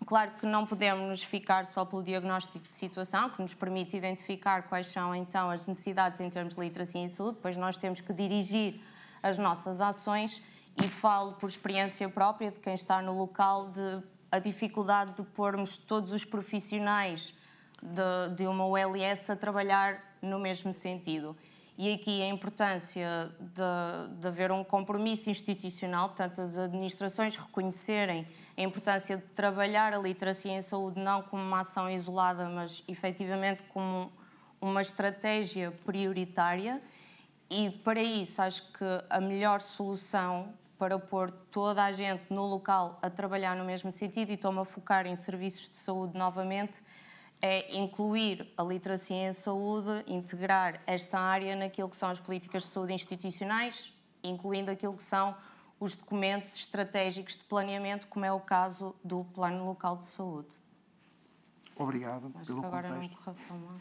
Claro que não podemos nos ficar só pelo diagnóstico de situação, que nos permite identificar quais são então as necessidades em termos de literacia em saúde, depois nós temos que dirigir as nossas ações, e falo por experiência própria de quem está no local, de a dificuldade de pormos todos os profissionais de uma OLS a trabalhar no mesmo sentido. E aqui a importância de haver um compromisso institucional, portanto, as administrações reconhecerem a importância de trabalhar a literacia em saúde não como uma ação isolada, mas efetivamente como uma estratégia prioritária. E para isso acho que a melhor solução para pôr toda a gente no local a trabalhar no mesmo sentido, e estou-me a focar em serviços de saúde novamente, é incluir a literacia em saúde, integrar esta área naquilo que são as políticas de saúde institucionais, incluindo aquilo que são os documentos estratégicos de planeamento, como é o caso do Plano Local de Saúde. Obrigado Acho pelo que agora contexto. não correu tão mal.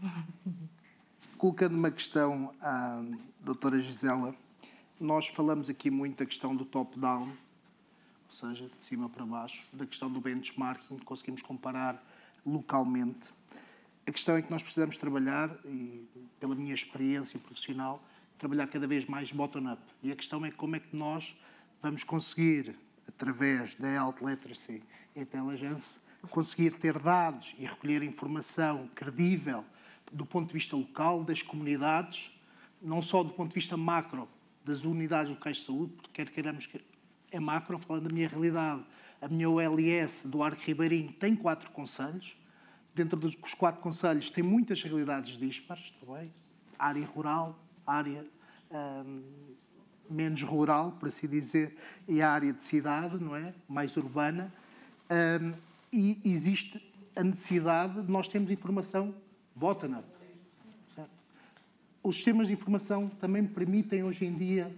Colocando uma questão à doutora Gisela, nós falamos aqui muito da questão do top-down, ou seja, de cima para baixo, da questão do benchmarking, conseguimos comparar localmente. A questão é que nós precisamos trabalhar, e pela minha experiência profissional, trabalhar cada vez mais bottom-up. E a questão é como é que nós vamos conseguir, através da Health Literacy Intelligence, conseguir ter dados e recolher informação credível do ponto de vista local, das comunidades, não só do ponto de vista macro, das unidades locais de saúde, porque quer queiramos que é macro, falando da minha realidade. A minha OLS do Arco Ribeirinho tem 4 concelhos. Dentro dos 4 concelhos tem muitas realidades dispares, também. Área rural, área menos rural, por assim dizer, e a área de cidade, não é? Mais urbana. E existe a necessidade de nós termos informação bottom-up. Os sistemas de informação também me permitem, hoje em dia,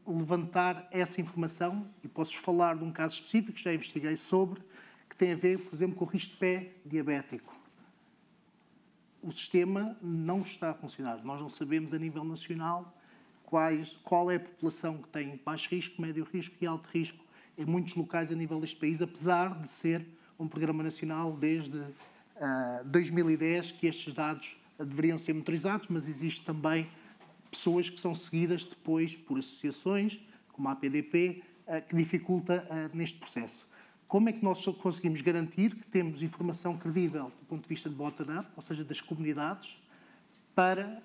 levantar essa informação, e posso falar de um caso específico que já investiguei sobre, que tem a ver, por exemplo, com o risco de pé diabético. O sistema não está a funcionar. Nós não sabemos, a nível nacional, qual é a população que tem baixo risco, médio risco e alto risco em muitos locais a nível deste país, apesar de ser um programa nacional desde 2010 que estes dados deveriam ser monitorizados, mas existe também pessoas que são seguidas depois por associações, como a APDP, que dificulta neste processo. Como é que nós conseguimos garantir que temos informação credível do ponto de vista de bottom-up, ou seja, das comunidades, para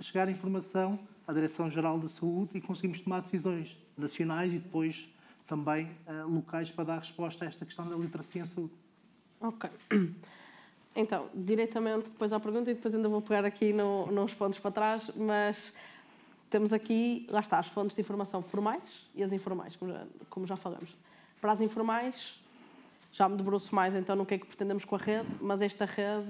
chegar a informação à Direção-Geral da Saúde e conseguimos tomar decisões nacionais e depois também locais para dar resposta a esta questão da literacia em saúde. Ok. Então, diretamente depois à pergunta, e depois ainda vou pegar aqui nos pontos para trás, mas temos aqui, lá está, as fontes de informação formais e as informais, como já falamos. Para as informais, já me debruço mais então no que é que pretendemos com a rede, mas esta rede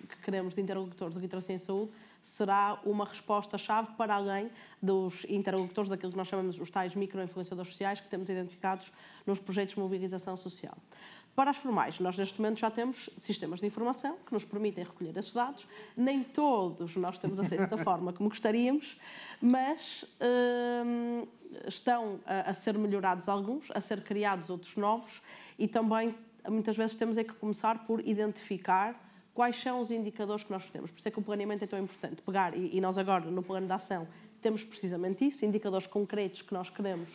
que queremos de interlocutores de literacia em saúde será uma resposta-chave para além dos interlocutores daquilo que nós chamamos os tais micro-influenciadores sociais que temos identificados nos projetos de mobilização social. Para as formais, nós neste momento já temos sistemas de informação que nos permitem recolher esses dados. Nem todos nós temos acesso da forma como gostaríamos, mas estão a ser melhorados alguns, a ser criados outros novos e também muitas vezes temos é que começar por identificar quais são os indicadores que nós temos. Por isso é que o planeamento é tão importante. Pegar, e nós agora no plano de ação temos precisamente isso, indicadores concretos que nós queremos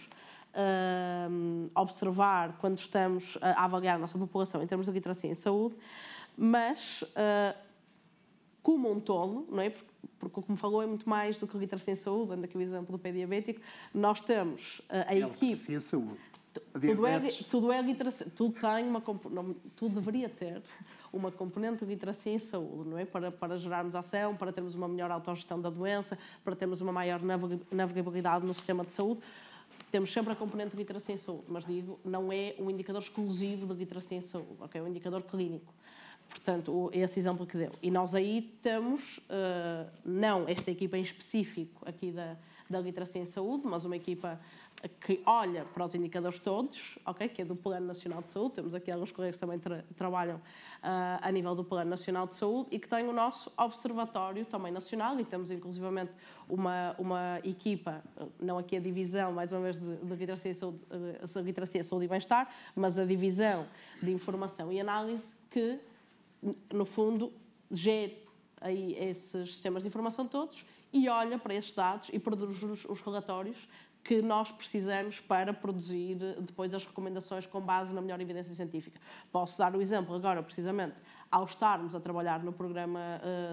observar quando estamos a avaliar a nossa população em termos de literacia em saúde, mas como um todo, não é? Porque como falou é muito mais do que literacia em saúde, dando aqui o exemplo do pé diabético, nós temos a equipe... Literacia em saúde. Tudo é literacia, tudo deveria ter uma componente de literacia em saúde, não é? Para gerarmos ação, para termos uma melhor autogestão da doença, para termos uma maior navegabilidade no sistema de saúde. Temos sempre a componente de literacia em saúde, mas digo, não é um indicador exclusivo de literacia em saúde, ok? É um indicador clínico. Portanto, esse exemplo que deu. E nós aí temos, não esta equipa em específico aqui da literacia em saúde, mas uma equipa que olha para os indicadores todos, okay? Que é do Plano Nacional de Saúde. Temos aqui alguns colegas que também trabalham a nível do Plano Nacional de Saúde e que tem o nosso observatório também nacional e temos inclusivamente uma equipa, não aqui a divisão, mais uma vez, de literacia, saúde e bem-estar, mas a divisão de informação e análise que, no fundo, gere aí esses sistemas de informação todos e olha para esses dados e produz os relatórios que nós precisamos para produzir depois as recomendações com base na melhor evidência científica. Posso dar o exemplo agora, precisamente, ao estarmos a trabalhar no programa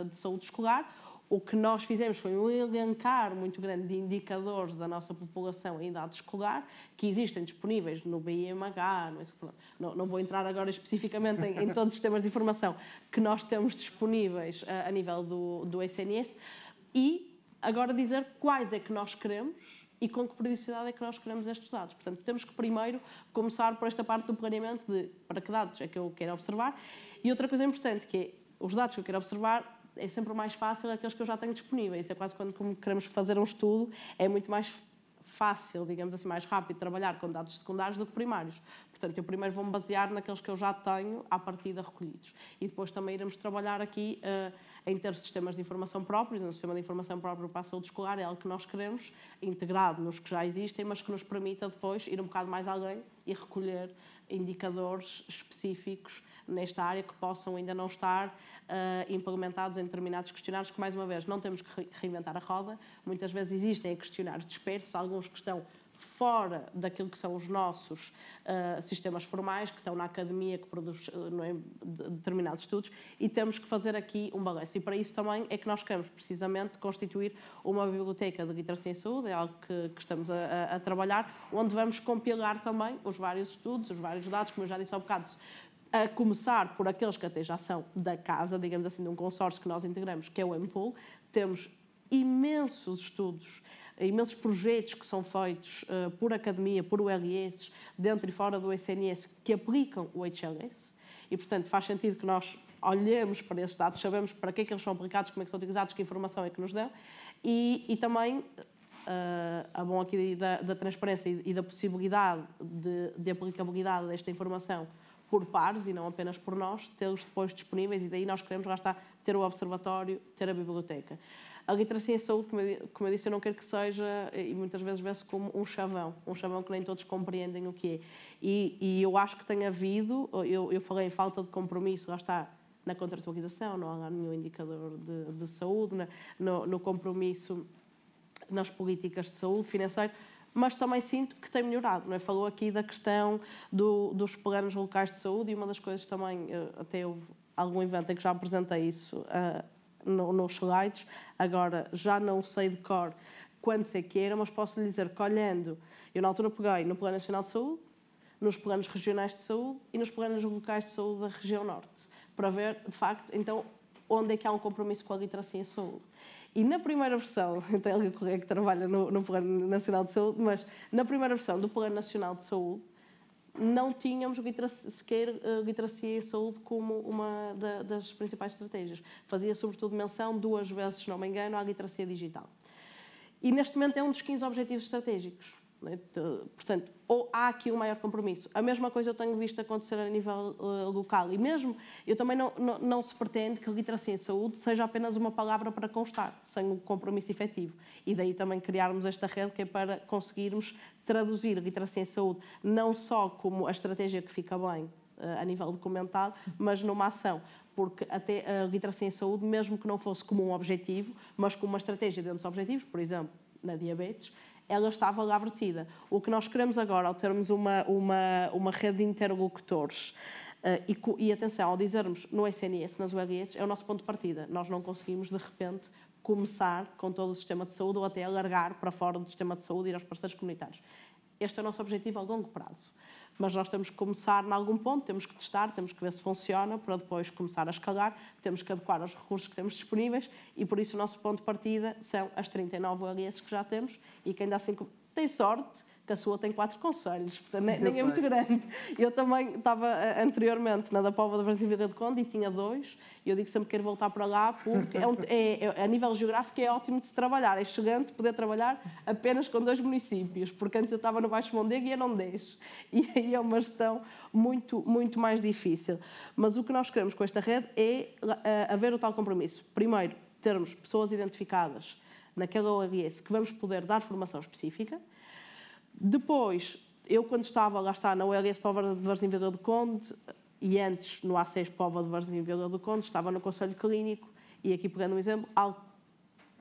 de saúde escolar, o que nós fizemos foi um elencar muito grande de indicadores da nossa população em idade escolar, que existem disponíveis no BIMH, não vou entrar agora especificamente em todos os sistemas de informação que nós temos disponíveis a nível do SNS, e agora dizer quais é que nós queremos e com que periodicidade é que nós queremos estes dados. Portanto, temos que primeiro começar por esta parte do planeamento de para que dados é que eu quero observar. E outra coisa importante, que é os dados que eu quero observar, é sempre mais fácil aqueles que eu já tenho disponíveis. É quase quando queremos fazer um estudo, é muito mais fácil, digamos assim, mais rápido trabalhar com dados secundários do que primários. Portanto, eu primeiro vou-me basear naqueles que eu já tenho à partida recolhidos. E depois também iremos trabalhar aqui em ter sistemas de informação próprios. Um sistema de informação próprio para a saúde escolar é algo que nós queremos, integrado nos que já existem, mas que nos permita depois ir um bocado mais além e recolher indicadores específicos nesta área que possam ainda não estar implementados em determinados questionários, que, mais uma vez, não temos que reinventar a roda. Muitas vezes existem questionários dispersos, alguns que estão fora daquilo que são os nossos sistemas formais, que estão na academia, que produz determinados estudos, e temos que fazer aqui um balanço. E para isso também é que nós queremos, precisamente, constituir uma biblioteca de literacia em saúde, é algo que estamos a trabalhar, onde vamos compilar também os vários estudos, os vários dados, como eu já disse há bocado, a começar por aqueles que até já são da casa, digamos assim, de um consórcio que nós integramos, que é o MPOL. Temos imensos estudos, imensos projetos que são feitos por academia, por ULS, dentro e fora do SNS, que aplicam o HLS, e, portanto, faz sentido que nós olhemos para esses dados, sabemos para que é que eles são aplicados, como é que são utilizados, que informação é que nos dão, e também a bom aqui da transparência e da possibilidade de aplicabilidade desta informação por pares e não apenas por nós, tê-los depois disponíveis, e daí nós queremos, lá está, ter o observatório, ter a biblioteca. A literacia em saúde, como eu disse, eu não quero que seja, e muitas vezes vê-se como um chavão que nem todos compreendem o que é. E eu acho que tem havido, eu falei em falta de compromisso, lá está, na contratualização, não há lá nenhum indicador de saúde, no compromisso nas políticas de saúde, financeiro, mas também sinto que tem melhorado, não é? Falou aqui da questão dos planos locais de saúde, e uma das coisas também, até houve algum evento em que já apresentei isso nos slides. Agora, já não sei de cor quantos é que era, mas posso lhe dizer que olhando, eu na altura peguei no Plano Nacional de Saúde, nos planos regionais de saúde e nos planos locais de saúde da região norte, para ver, de facto, então, onde é que há um compromisso com a literacia em saúde. E na primeira versão, então ele é que trabalha no Plano Nacional de Saúde, mas na primeira versão do Plano Nacional de Saúde, não tínhamos sequer literacia em saúde como uma das principais estratégias. Fazia, sobretudo, menção 2 vezes, se não me engano, à literacia digital. E, neste momento, é um dos 15 objetivos estratégicos. Portanto, ou há aqui um maior compromisso. A mesma coisa eu tenho visto acontecer a nível local. E mesmo, eu também não se pretende que a literacia em saúde seja apenas uma palavra para constar, sem um compromisso efetivo. E daí também criarmos esta rede que é para conseguirmos traduzir a literacia em saúde não só como a estratégia que fica bem a nível documental, mas numa ação. Porque até a literacia em saúde, mesmo que não fosse como um objetivo, mas como uma estratégia dentro dos objetivos, por exemplo, na diabetes, ela estava lá vertida. O que nós queremos agora, ao termos uma rede de interlocutores, e atenção, ao dizermos no SNS, nas ULS, é o nosso ponto de partida. Nós não conseguimos, de repente, começar com todo o sistema de saúde ou até alargar para fora do sistema de saúde e ir aos parceiros comunitários. Este é o nosso objetivo a longo prazo. Mas nós temos que começar em algum ponto, temos que testar, temos que ver se funciona, para depois começar a escalar, temos que adequar aos recursos que temos disponíveis e, por isso, o nosso ponto de partida são as 39 ULS que já temos e que ainda assim tem sorte que a sua tem 4 conselhos, portanto, nem é muito grande. Eu também estava anteriormente na da Póvoa de Varzim e Vila do Conde e tinha 2, e eu digo sempre que quero voltar para lá porque a nível geográfico é ótimo de se trabalhar, é excelente poder trabalhar apenas com 2 municípios, porque antes eu estava no Baixo Mondego e eram 10, e aí é uma gestão muito, muito mais difícil. Mas o que nós queremos com esta rede é haver o tal compromisso. Primeiro, termos pessoas identificadas naquela OLS que vamos poder dar formação específica. Depois, eu quando estava, lá está, na ULS Póvoa de Varzim Vila do Conde, e antes no A6 Póvoa de Varzim Vila do Conde, estava no Conselho Clínico, e aqui pegando um exemplo, algo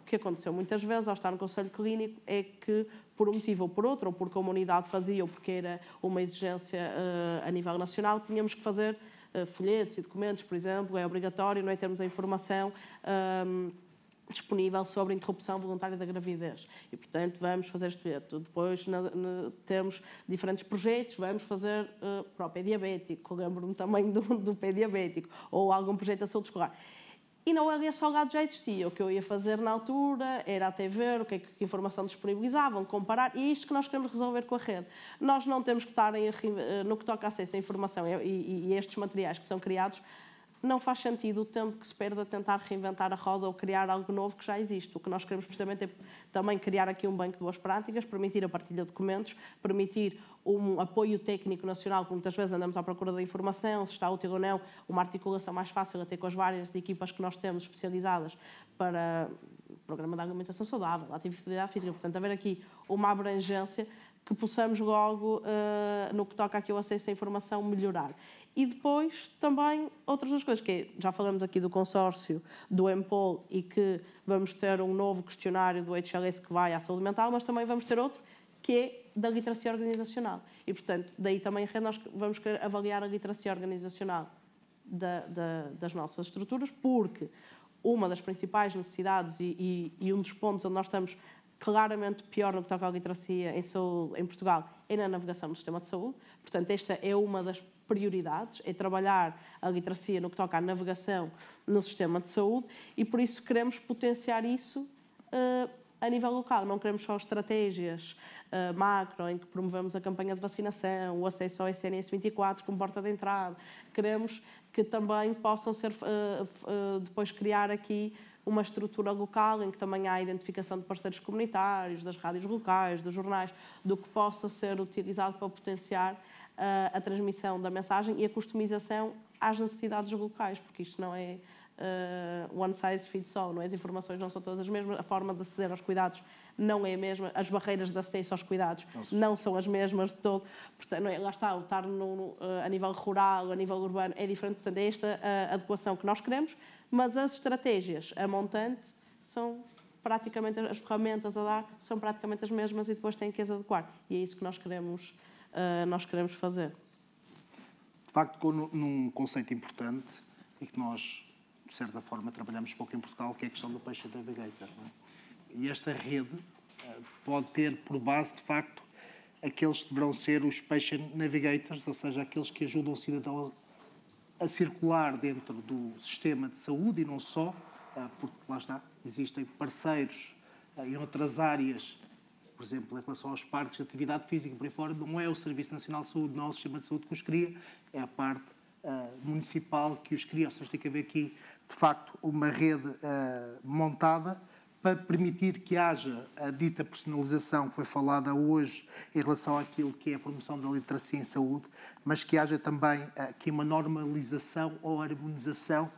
que aconteceu muitas vezes ao estar no Conselho Clínico é que, por um motivo ou por outro, ou porque a comunidade fazia, ou porque era uma exigência a nível nacional, tínhamos que fazer folhetos e documentos, por exemplo, é obrigatório, não é, termos a informação disponível sobre a interrupção voluntária da gravidez. E, portanto, vamos fazer este folheto. Depois temos diferentes projetos, vamos fazer para o pé diabético, lembro-me também do pé diabético, ou algum projeto de saúde escolar. E na ULS Salgado já existia. O que eu ia fazer na altura era até ver o que informação disponibilizavam, comparar, e é isto que nós queremos resolver com a rede. Nós não temos que estar, no que toca a acesso à informação e estes materiais que são criados, não faz sentido o tempo que se perde a tentar reinventar a roda ou criar algo novo que já existe. O que nós queremos precisamente é também criar aqui um banco de boas práticas, permitir a partilha de documentos, permitir um apoio técnico nacional, porque muitas vezes andamos à procura da informação, se está útil ou não, uma articulação mais fácil até com as várias equipas que nós temos especializadas para o programa de alimentação saudável, a atividade física. Portanto, haver aqui uma abrangência que possamos logo, no que toca aqui ao acesso à informação, melhorar. E depois também outras duas coisas, que é, já falamos aqui do consórcio do EMPOL e que vamos ter um novo questionário do HLS que vai à saúde mental, mas também vamos ter outro que é da literacia organizacional. E, portanto, daí também nós vamos querer avaliar a literacia organizacional das nossas estruturas, porque uma das principais necessidades e um dos pontos onde nós estamos claramente pior no que toca à literacia em saúde em Portugal é na navegação no sistema de saúde. Portanto, esta é uma das prioridades, é trabalhar a literacia no que toca à navegação no sistema de saúde e, por isso, queremos potenciar isso a nível local. Não queremos só estratégias macro, em que promovemos a campanha de vacinação, o acesso ao SNS 24 como porta de entrada. Queremos que também possam ser, depois, criar aqui uma estrutura local em que também há a identificação de parceiros comunitários, das rádios locais, dos jornais, do que possa ser utilizado para potenciar a transmissão da mensagem e a customização às necessidades locais, porque isto não é one size fits all, não é? As informações não são todas as mesmas, a forma de aceder aos cuidados não é a mesma, as barreiras de acesso aos cuidados não são as mesmas de todo. Portanto, não é, lá está, o estar a nível rural, a nível urbano é diferente, portanto é esta a adequação que nós queremos, mas as estratégias a montante são praticamente, as ferramentas a dar são praticamente as mesmas e depois têm que as adequar. E é isso que nós queremos fazer. De facto, num conceito importante e que nós de certa forma, trabalhamos pouco em Portugal, que é a questão do Patient Navigator. Não é? E esta rede pode ter por base, de facto, aqueles que deverão ser os Patient Navigators, ou seja, aqueles que ajudam o cidadão a circular dentro do sistema de saúde e não só, porque lá está, existem parceiros em outras áreas, por exemplo, em relação aos parques de atividade física, por aí fora, não é o Serviço Nacional de Saúde, não é o Sistema de Saúde que os cria, é a parte municipal que os cria. Ou seja, tem que haver aqui, de facto, uma rede montada para permitir que haja a dita personalização que foi falada hoje em relação àquilo que é a promoção da literacia em saúde, mas que haja também aqui uma normalização ou harmonização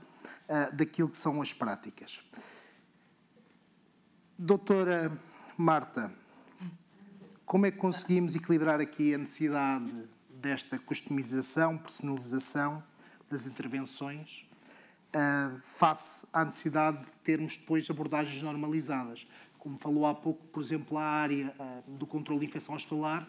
daquilo que são as práticas. Doutora Marta, como é que conseguimos equilibrar aqui a necessidade desta customização, personalização das intervenções face à necessidade de termos depois abordagens normalizadas? Como falou há pouco, por exemplo, a área do controle de infecção hospitalar,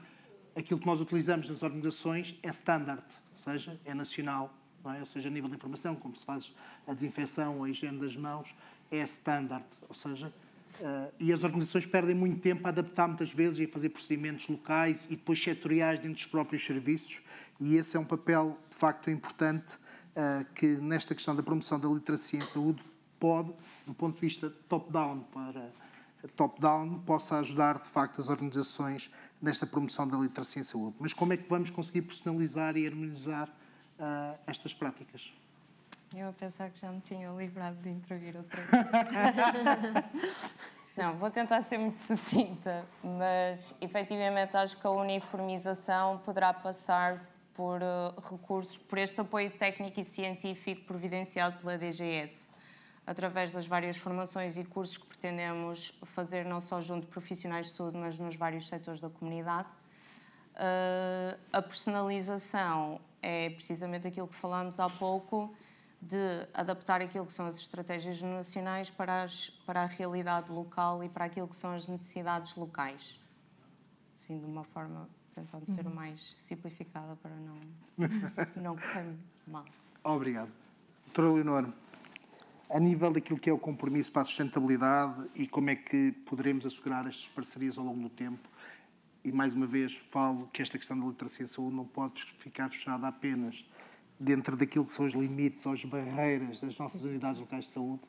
aquilo que nós utilizamos nas organizações é standard, ou seja, é nacional, não é? Ou seja, a nível de informação, como se faz a desinfecção, a higiene das mãos, é standard, ou seja, e as organizações perdem muito tempo a adaptar muitas vezes e a fazer procedimentos locais e depois setoriais dentro dos próprios serviços, e esse é um papel, de facto, importante que nesta questão da promoção da literacia em saúde pode, do ponto de vista top-down para top-down, possa ajudar, de facto, as organizações nesta promoção da literacia em saúde. Mas como é que vamos conseguir personalizar e harmonizar estas práticas? Eu a pensar que já me tinham livrado de intervir outra vez. Não, vou tentar ser muito sucinta, mas efetivamente acho que a uniformização poderá passar por recursos, por este apoio técnico e científico providenciado pela DGS, através das várias formações e cursos que pretendemos fazer não só junto de profissionais de saúde, mas nos vários setores da comunidade. A personalização é precisamente aquilo que falámos há pouco, de adaptar aquilo que são as estratégias nacionais para a realidade local e para aquilo que são as necessidades locais. Assim, de uma forma, tentando ser o mais simplificada para não correr mal. Obrigado. Doutora Leonor, a nível daquilo que é o compromisso para a sustentabilidade e como é que poderemos assegurar estas parcerias ao longo do tempo, e mais uma vez falo que esta questão da literacia em saúde não pode ficar fechada apenas dentro daquilo que são os limites ou as barreiras das nossas unidades locais de saúde,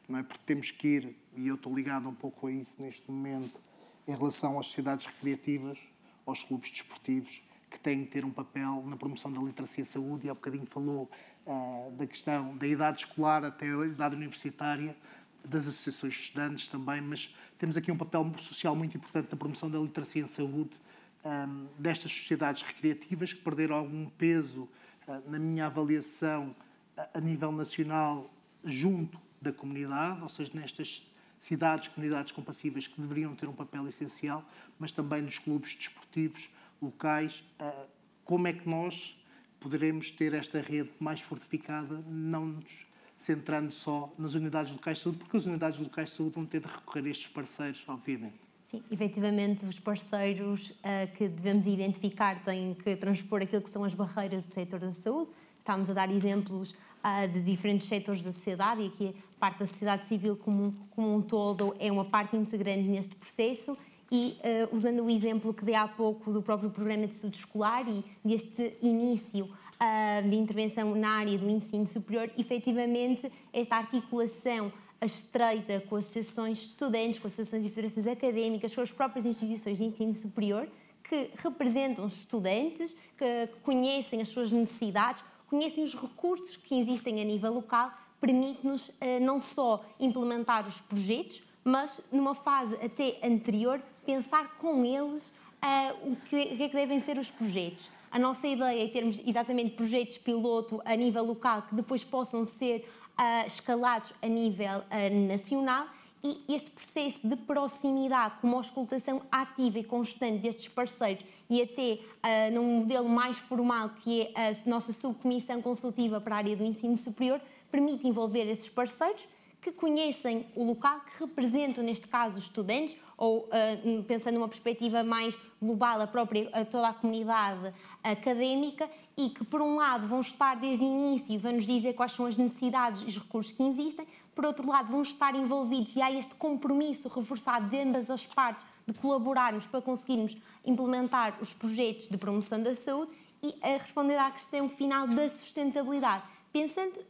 não é? Porque temos que ir, e eu estou ligado um pouco a isso neste momento, em relação às sociedades recreativas, aos clubes desportivos, que têm que ter um papel na promoção da literacia em saúde, e há bocadinho falou da questão da idade escolar até a idade universitária, das associações de estudantes também, mas temos aqui um papel social muito importante na promoção da literacia em saúde destas sociedades recreativas que perderam algum peso, na minha avaliação, a nível nacional, junto da comunidade, ou seja, nestas cidades, comunidades compassivas que deveriam ter um papel essencial, mas também nos clubes desportivos locais. Como é que nós poderemos ter esta rede mais fortificada, não nos centrando só nas unidades locais de saúde, porque as unidades locais de saúde vão ter de recorrer a estes parceiros, obviamente. Sim, efetivamente os parceiros que devemos identificar têm que transpor aquilo que são as barreiras do setor da saúde. Estamos a dar exemplos de diferentes setores da sociedade, e aqui a parte da sociedade civil como um todo é uma parte integrante neste processo, e usando o exemplo que dei há pouco do próprio programa de saúde escolar e deste início de intervenção na área do ensino superior, efetivamente esta articulação estreita com associações de estudantes, com associações de federações académicas, com as próprias instituições de ensino superior, que representam os estudantes, que conhecem as suas necessidades, conhecem os recursos que existem a nível local, permite-nos não só implementar os projetos, mas numa fase até anterior, pensar com eles o que é que devem ser os projetos. A nossa ideia é termos exatamente projetos piloto a nível local que depois possam ser escalados a nível nacional, e este processo de proximidade, com uma auscultação ativa e constante destes parceiros, e até num modelo mais formal, que é a nossa subcomissão consultiva para a área do ensino superior, permite envolver esses parceiros, que que conhecem o local, que representam, neste caso, os estudantes, ou pensando numa perspectiva mais global, a toda a comunidade académica, e que, por um lado, vão estar desde o início e vão-nos dizer quais são as necessidades e os recursos que existem, por outro lado, vão estar envolvidos e há este compromisso reforçado de ambas as partes de colaborarmos para conseguirmos implementar os projetos de promoção da saúde e responder à questão final da sustentabilidade. Pensando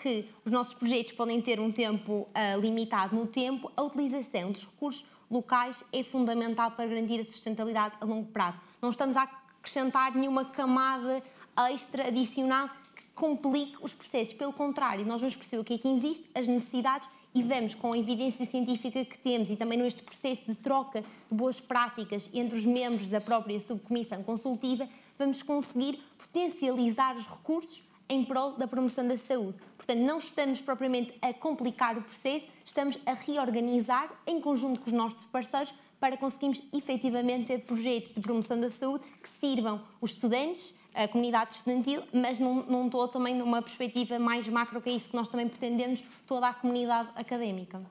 que os nossos projetos podem ter um tempo limitado no tempo, a utilização dos recursos locais é fundamental para garantir a sustentabilidade a longo prazo. Não estamos a acrescentar nenhuma camada extra, adicional, que complique os processos. Pelo contrário, nós vamos perceber o que é que existe, as necessidades, e vamos, com a evidência científica que temos e também neste processo de troca de boas práticas entre os membros da própria subcomissão consultiva, vamos conseguir potencializar os recursos em prol da promoção da saúde. Portanto, não estamos propriamente a complicar o processo, estamos a reorganizar em conjunto com os nossos parceiros para conseguirmos efetivamente ter projetos de promoção da saúde que sirvam os estudantes, a comunidade estudantil, mas num todo também numa perspectiva mais macro, que é isso que nós também pretendemos, toda a comunidade académica.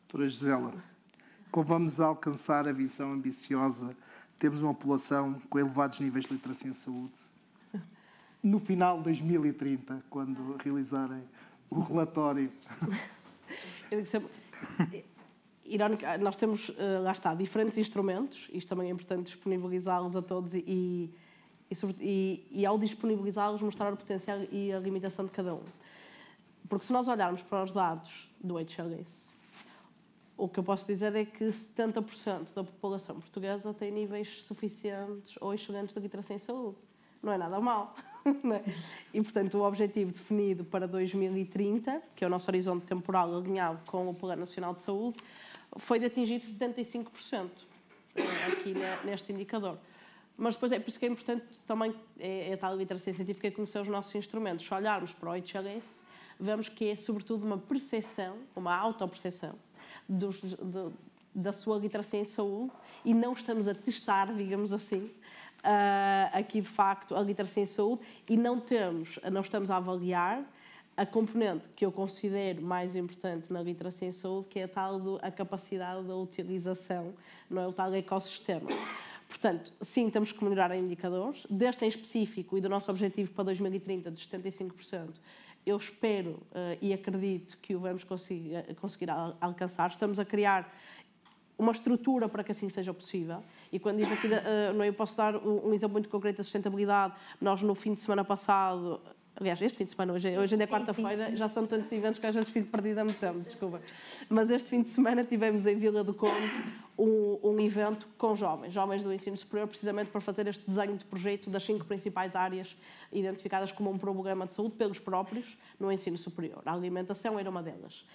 Doutora Gisela, como vamos alcançar a visão ambiciosa, temos uma população com elevados níveis de literacia em saúde. No final de 2030, quando realizarem o relatório. Eu digo sempre, irónico, nós temos, lá está, diferentes instrumentos, isto também é importante disponibilizá-los a todos e ao disponibilizá-los mostrar o potencial e a limitação de cada um. Porque se nós olharmos para os dados do HLS, o que eu posso dizer é que 70% da população portuguesa tem níveis suficientes ou excelentes de literacia em saúde. Não é nada mal. Não é? E, portanto, o objetivo definido para 2030, que é o nosso horizonte temporal alinhado com o Plano Nacional de Saúde, foi de atingir 75% aqui neste indicador. Mas depois é por isso que é importante também a tal literacia científica, conhecer os nossos instrumentos. Se olharmos para o HLS, vemos que é sobretudo uma percepção, uma autopercepção da sua literacia em saúde, e não estamos a testar, digamos assim, aqui de facto a literacia em saúde, e não estamos a avaliar a componente que eu considero mais importante na literacia em saúde, que é a capacidade da utilização, não é, o tal ecossistema. Portanto, sim, temos que melhorar em indicadores. Deste em específico e do nosso objetivo para 2030 de 75%, eu espero e acredito que o vamos conseguir alcançar. Estamos a criar uma estrutura para que assim seja possível. E quando diz aqui, eu posso dar um exemplo muito concreto da sustentabilidade. Nós, no fim de semana passado, aliás, este fim de semana, hoje ainda é quarta-feira, já são tantos eventos que às vezes fico perdida há muito tempo, desculpa. Mas este fim de semana tivemos em Vila do Conde um evento com jovens do ensino superior, precisamente para fazer este desenho de projeto das 5 principais áreas identificadas como um problema de saúde pelos próprios no ensino superior. A alimentação era uma delas.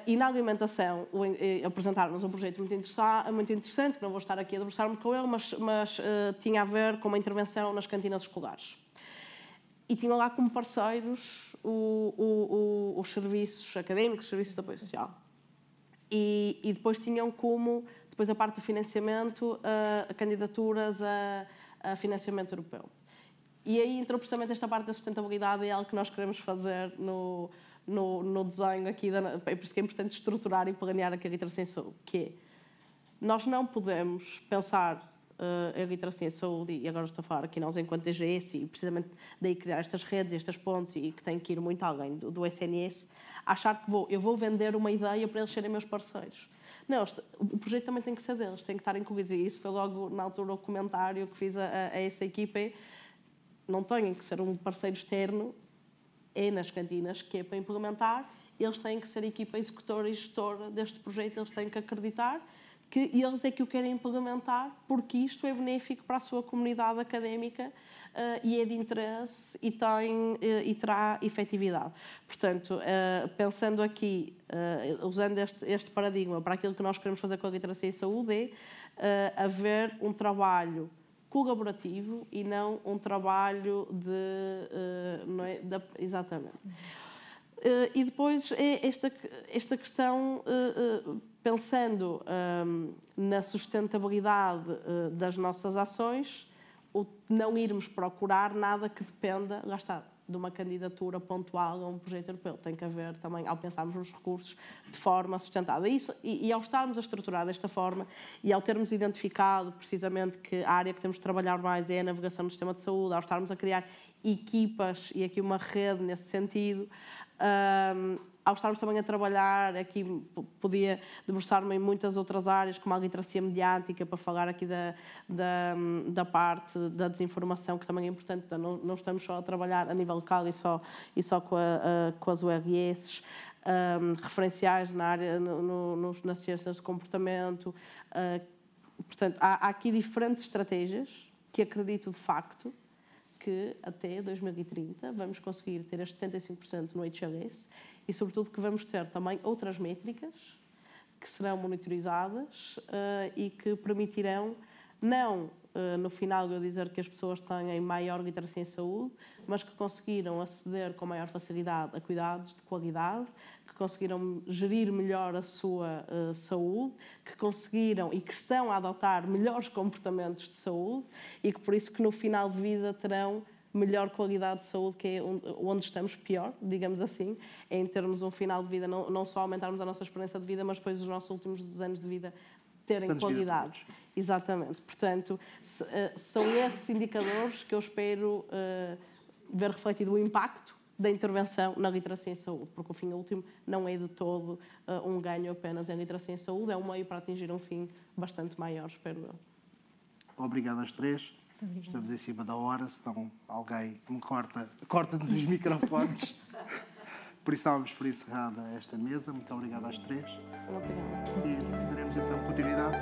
E na alimentação apresentaram-nos um projeto muito interessante, que não vou estar aqui a debruçar-me com ele, mas tinha a ver com uma intervenção nas cantinas escolares. E tinham lá como parceiros os serviços académicos, os serviços de apoio social. E depois tinham como, depois a parte do financiamento, candidaturas a financiamento europeu. E aí entrou precisamente esta parte da sustentabilidade, é algo que nós queremos fazer no desenho aqui, é por isso que é importante estruturar e planear aqui a literacia em saúde, que é, nós não podemos pensar a literacia em saúde, e agora estou a falar aqui nós enquanto DGS, e precisamente daí criar estas redes, estas pontes, e que tem que ir muito além do SNS, achar que eu vou vender uma ideia para eles serem meus parceiros. Não, o projeto também tem que ser deles, tem que estar incluídos, e isso foi logo na altura o comentário que fiz a essa equipe, não têm que ser um parceiro externo, é nas cantinas, que é para implementar, eles têm que ser a equipa executora e gestora deste projeto, eles têm que acreditar que eles é que o querem implementar, porque isto é benéfico para a sua comunidade académica e é de interesse e terá efetividade. Portanto, pensando aqui, usando este paradigma para aquilo que nós queremos fazer com a literacia e saúde, é haver um trabalho colaborativo e não um trabalho exatamente. E depois é esta questão, pensando na sustentabilidade das nossas ações, não irmos procurar nada que dependa, lá está, de uma candidatura pontual a um projeto europeu. Tem que haver também, ao pensarmos nos recursos, de forma sustentada. E ao estarmos a estruturar desta forma e ao termos identificado precisamente que a área que temos de trabalhar mais é a navegação no sistema de saúde, ao estarmos a criar equipas e aqui uma rede nesse sentido, ao estarmos também a trabalhar, aqui podia debruçar-me em muitas outras áreas, como a literacia mediática, para falar aqui da parte da desinformação, que também é importante. Não estamos só a trabalhar a nível local e só com as URS, referenciais na área, nas ciências de comportamento. Portanto, há aqui diferentes estratégias que acredito, de facto, que até 2030 vamos conseguir ter este 75% no HLS e, sobretudo, que vamos ter também outras métricas que serão monitorizadas e que permitirão, não no final eu dizer que as pessoas têm maior literacia em saúde, mas que conseguiram aceder com maior facilidade a cuidados de qualidade, que conseguiram gerir melhor a sua saúde, que conseguiram e que estão a adotar melhores comportamentos de saúde e que por isso que no final de vida terão melhor qualidade de saúde, que é onde estamos pior, digamos assim, é em termos um final de vida, não só aumentarmos a nossa esperança de vida, mas depois os nossos últimos anos de vida terem qualidade. Exatamente. Portanto, são esses indicadores que eu espero ver refletido o impacto da intervenção na literacia em saúde, porque o fim último não é de todo um ganho apenas em literacia em saúde, é um meio para atingir um fim bastante maior, espero eu. Obrigado às três. Estamos em cima da hora, senão alguém me corta-nos os microfones. Por isso estávamos por encerrada esta mesa. Muito obrigado às três. Obrigada. E daremos então continuidade.